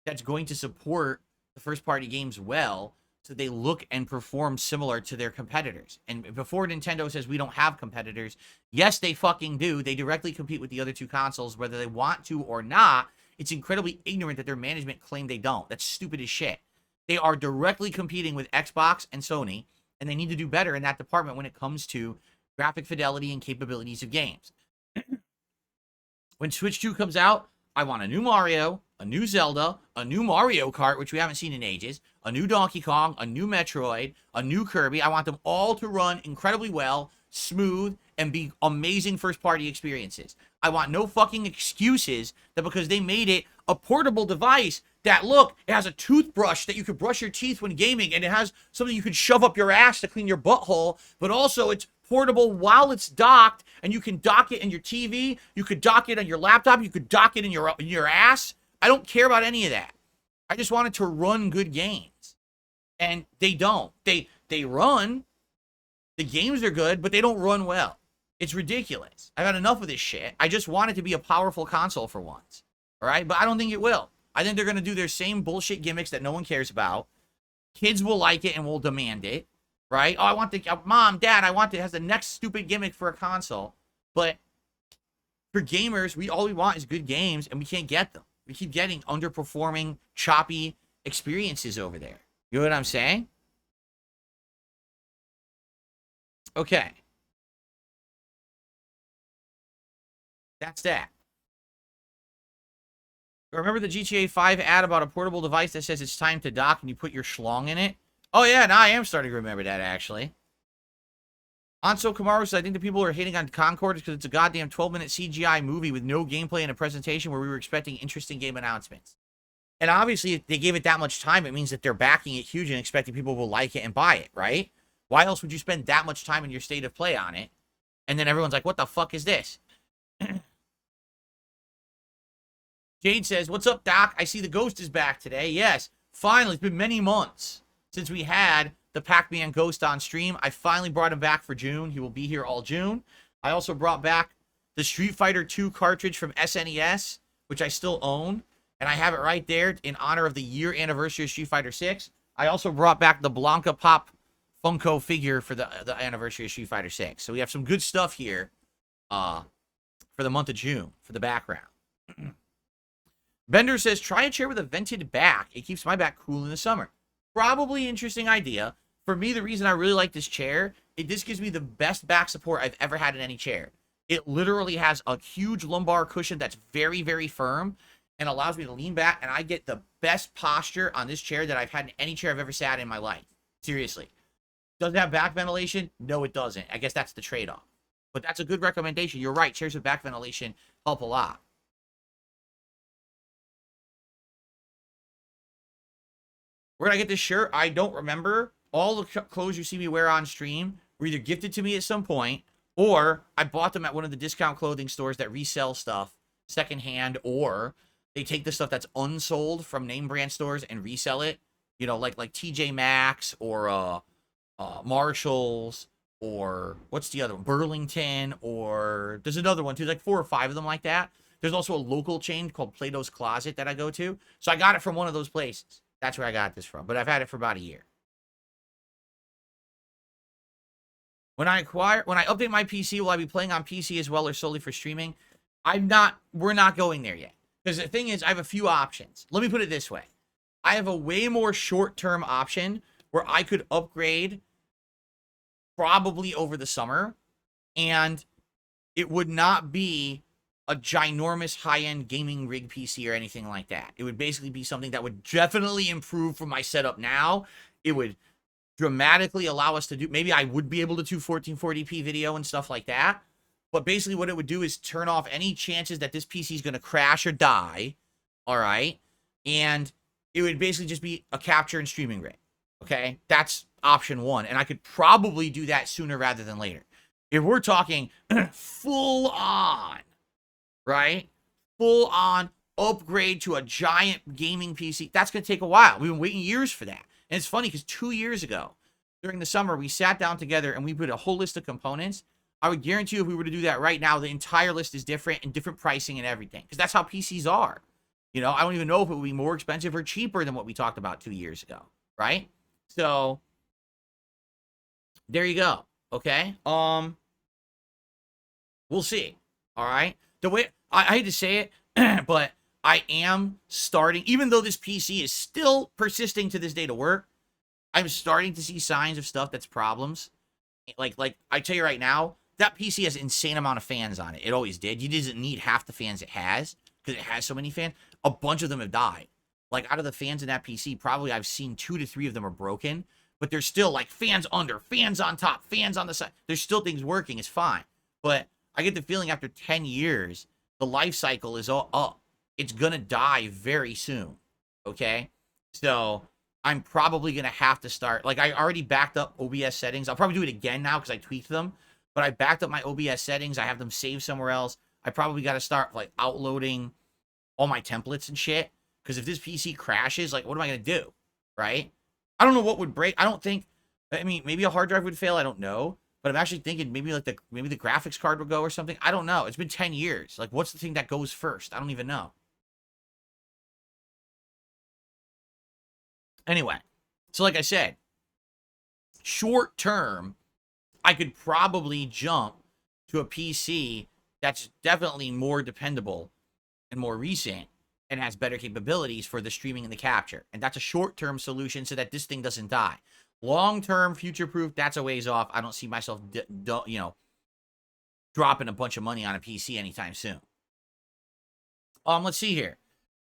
S1: that's going to support the first-party games well, so they look and perform similar to their competitors. And before Nintendo says we don't have competitors, yes, they fucking do. They directly compete with the other two consoles, whether they want to or not. It's incredibly ignorant that their management claim they don't. That's stupid as shit. They are directly competing with Xbox and Sony, and they need to do better in that department when it comes to graphic fidelity and capabilities of games. When Switch 2 comes out, I want a new Mario, a new Zelda, a new Mario Kart, which we haven't seen in ages, a new Donkey Kong, a new Metroid, a new Kirby. I want them all to run incredibly well, smooth, and be amazing first-party experiences. I want no fucking excuses that because they made it a portable device that, look, it has a toothbrush that you could brush your teeth when gaming, and it has something you could shove up your ass to clean your butthole, but also it's portable while it's docked, and you can dock it in your TV, you could dock it on your laptop, you could dock it in your ass. I don't care about any of that. I just want it to run good games. And they don't. They run. The games are good, but they don't run well. It's ridiculous. I've had enough of this shit. I just want it to be a powerful console for once. All right? But I don't think it will. I think they're going to do their same bullshit gimmicks that no one cares about. Kids will like it and will demand it. Right? Oh, I want the... Mom, Dad, I want it. It has the next stupid gimmick for a console. But for gamers, all we want is good games, and we can't get them. We keep getting underperforming, choppy experiences over there. You know what I'm saying? Okay. That's that. Remember the GTA 5 ad about a portable device that says it's time to dock and you put your schlong in it? Oh, yeah, now I am starting to remember that, actually. Anso Kamaru says, I think the people who are hating on Concord because it's a goddamn 12-minute CGI movie with no gameplay and a presentation where we were expecting interesting game announcements. And obviously, if they gave it that much time, it means that they're backing it huge and expecting people will like it and buy it, right? Why else would you spend that much time in your state of play on it? And then everyone's like, what the fuck is this? Jade says, what's up, Doc? I see the Ghost is back today. Yes, finally. It's been many months since we had the Pac-Man Ghost on stream. I finally brought him back for June. He will be here all June. I also brought back the Street Fighter 2 cartridge from SNES which I still own, and I have it right there in honor of the year anniversary of Street Fighter 6. I also brought back the Blanca Pop Funko figure for the anniversary of Street Fighter 6. So we have some good stuff here for the month of June for the background. Bender says, try a chair with a vented back. It keeps my back cool in the summer. Probably interesting idea. For me, the reason I really like this chair, this gives me the best back support I've ever had in any chair. It literally has a huge lumbar cushion that's very, very firm and allows me to lean back, and I get the best posture on this chair that I've had in any chair I've ever sat in my life. Seriously. Does it have back ventilation? No, it doesn't. I guess that's the trade-off. But that's a good recommendation. You're right. Chairs with back ventilation help a lot. Where did I get this shirt? I don't remember. All the clothes you see me wear on stream were either gifted to me at some point, or I bought them at one of the discount clothing stores that resell stuff secondhand, or they take the stuff that's unsold from name brand stores and resell it. You know, like TJ Maxx or Marshalls, or what's the other one? Burlington, or there's another one too, like 4 or 5 of them like that. There's also a local chain called Plato's Closet that I go to. So I got it from one of those places. That's where I got this from, but I've had it for about a year. When I update my PC, will I be playing on PC as well or solely for streaming? We're not going there yet. Because the thing is, I have a few options. Let me put it this way. I have a way more short-term option where I could upgrade probably over the summer, and it would not be a ginormous high-end gaming rig PC or anything like that. It would basically be something that would definitely improve from my setup now. It would dramatically allow us to do, maybe I would be able to do 1440p video and stuff like that. But basically what it would do is turn off any chances that this PC is going to crash or die. All right. And it would basically just be a capture and streaming rig. Okay. That's option one. And I could probably do that sooner rather than later. If we're talking full on, right? Full on upgrade to a giant gaming PC, that's going to take a while. We've been waiting years for that. And it's funny because 2 years ago, during the summer, we sat down together and we put a whole list of components. I would guarantee you if we were to do that right now, the entire list is different and different pricing and everything. Because that's how PCs are. You know, I don't even know if it would be more expensive or cheaper than what we talked about 2 years ago. Right? So, there you go. Okay? We'll see. All right? The way, I hate to say it, but I am starting, even though this PC is still persisting to this day to work, I'm starting to see signs of stuff that's problems. Like I tell you right now, that PC has an insane amount of fans on it. It always did. You doesn't need half the fans it has because it has so many fans. A bunch of them have died. Like out of the fans in that PC, probably I've seen 2 to 3 of them are broken, but there's still like fans under, fans on top, fans on the side. There's still things working. It's fine. But I get the feeling after 10 years, the life cycle is all up. It's going to die very soon, okay? So I'm probably going to have to start, like I already backed up OBS settings. I'll probably do it again now because I tweaked them, but I backed up my OBS settings. I have them saved somewhere else. I probably got to start like outloading all my templates and shit because if this PC crashes, like what am I going to do, right? I don't know what would break. I don't think, I mean, maybe a hard drive would fail. I don't know. But I'm actually thinking maybe like maybe the graphics card will go or something. I don't know. It's been 10 years. Like what's the thing that goes first? I don't even know. Anyway, so like I said, short term, I could probably jump to a PC that's definitely more dependable and more recent and has better capabilities for the streaming and the capture. And that's a short-term solution so that this thing doesn't die. Long-term, future-proof, that's a ways off. I don't see myself, dropping a bunch of money on a PC anytime soon. Let's see here.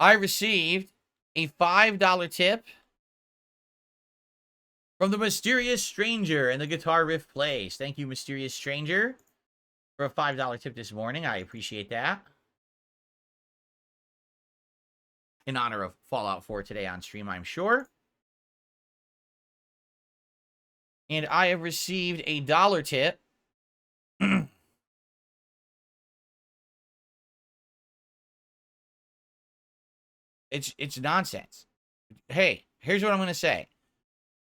S1: I received a $5 tip from the Mysterious Stranger in the Guitar Riff Plays. Thank you, Mysterious Stranger, for a $5 tip this morning. I appreciate that. In honor of Fallout 4 today on stream, I'm sure. And I have received a $1 tip It's nonsense. Hey, here's what I'm going to say.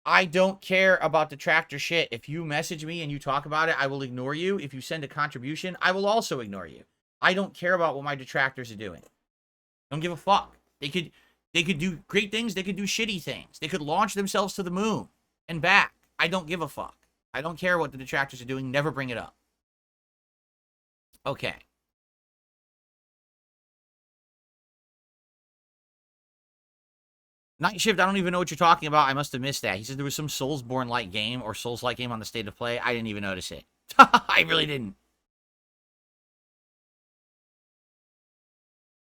S1: I don't care about Detractor shit. If you message me and you talk about it, I will ignore you. If you send a contribution, I will also ignore you. I don't care about what my detractors are doing. Don't give a fuck. They could do great things. They could do shitty things. They could launch themselves to the moon and back. I don't give a fuck. I don't care what the detractors are doing. Never bring it up. Okay. Night Shift, I don't even know what you're talking about. I must have missed that. He said there was some Soulsborne-like game or Souls-like game on the State of Play. I didn't even notice it. I really didn't.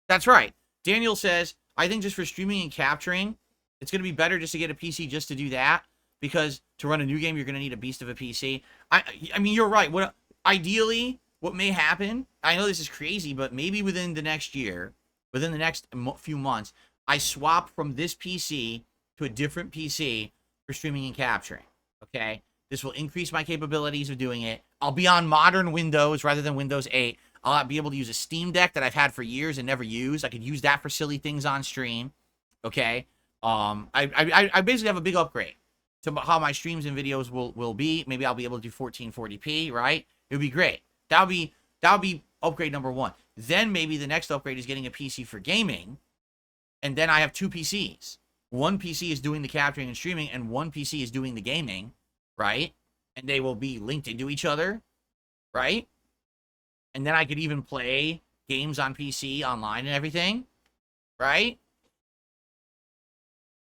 S1: That's right. Daniel says, I think just for streaming and capturing, it's going to be better just to get a PC just to do that. Because to run a new game, you're going to need a beast of a PC. I mean, you're right. Ideally, what may happen, I know this is crazy, but maybe within the next year, within the next few months, I swap from this PC to a different PC for streaming and capturing. Okay? This will increase my capabilities of doing it. I'll be on modern Windows rather than Windows 8. I'll be able to use a Steam Deck that I've had for years and never used. I could use that for silly things on stream. Okay? I basically have a big upgrade to how my streams and videos will be. Maybe I'll be able to do 1440p, right? It would be great. That would be upgrade number one. Then maybe the next upgrade is getting a PC for gaming, and then I have two PCs. One PC is doing the capturing and streaming, and one PC is doing the gaming, right? And they will be linked into each other, right? And then I could even play games on PC online and everything, right?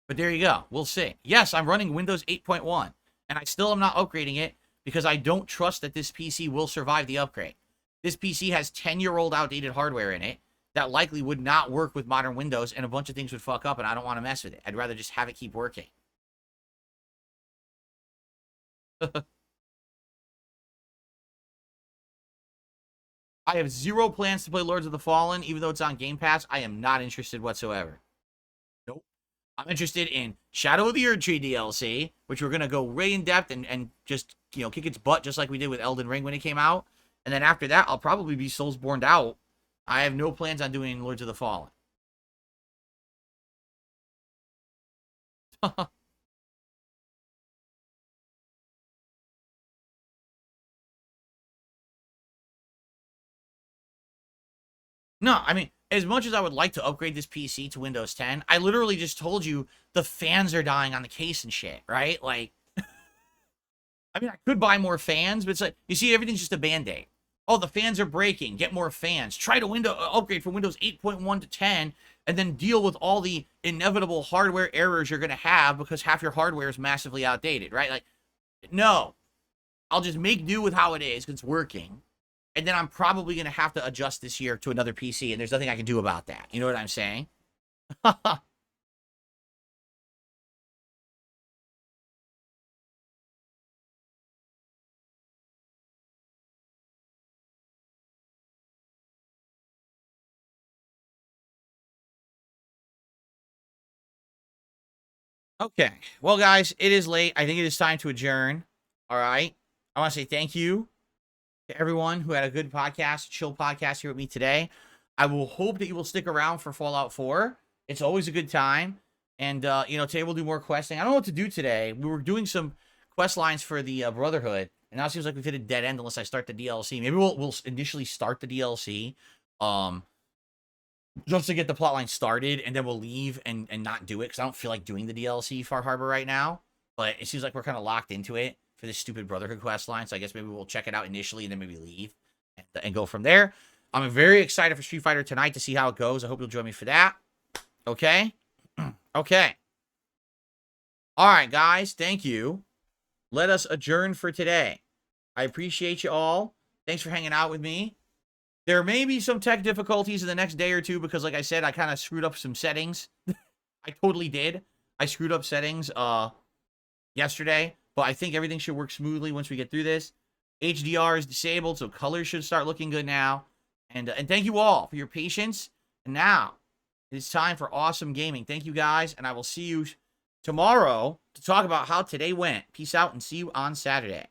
S1: But there you go. We'll see. Yes, I'm running Windows 8.1, and I still am not upgrading it because I don't trust that this PC will survive the upgrade. This PC has 10-year-old outdated hardware in it that likely would not work with modern Windows, and a bunch of things would fuck up, and I don't want to mess with it. I'd rather just have it keep working. I have zero plans to play Lords of the Fallen, even though it's on Game Pass. I am not interested whatsoever. Nope. I'm interested in Shadow of the Earthree DLC, which we're going to go way in depth and just, kick its butt just like we did with Elden Ring when it came out. And then after that, I'll probably be Soulsborne'd out. I have no plans on doing Lords of the Fallen. No, I mean, as much as I would like to upgrade this PC to Windows 10, I literally just told you the fans are dying on the case and shit, right? Like, I mean, I could buy more fans, but it's like, you see, everything's just a Band-Aid. Oh, the fans are breaking. Get more fans. Try to upgrade from Windows 8.1 to 10, and then deal with all the inevitable hardware errors you're going to have because half your hardware is massively outdated, right? Like, no. I'll just make do with how it is because it's working. And then I'm probably going to have to adjust this year to another PC, and there's nothing I can do about that. You know what I'm saying? Okay. Well, guys, it is late. I think it is time to adjourn. All right. I want to say thank you to everyone who had a good podcast, chill podcast here with me today. I will hope that you will stick around for Fallout 4. It's always a good time. And, today we'll do more questing. I don't know what to do today. We were doing some quest lines for the Brotherhood. And now it seems like we've hit a dead end unless I start the DLC. Maybe we'll initially start the DLC. Just to get the plotline started, and then we'll leave and not do it, because I don't feel like doing the DLC Far Harbor right now. But it seems like we're kind of locked into it for this stupid Brotherhood quest line, so I guess maybe we'll check it out initially, and then maybe leave and go from there. I'm very excited for Street Fighter tonight to see how it goes. I hope you'll join me for that. Okay? Okay. All right, guys. Thank you. Let us adjourn for today. I appreciate you all. Thanks for hanging out with me. There may be some tech difficulties in the next day or two because, like I said, I kind of screwed up some settings. I totally did. I screwed up settings yesterday, but I think everything should work smoothly once we get through this. HDR is disabled, so colors should start looking good now. And thank you all for your patience. And now, it's time for awesome gaming. Thank you, guys, and I will see you tomorrow to talk about how today went. Peace out, and see you on Saturday.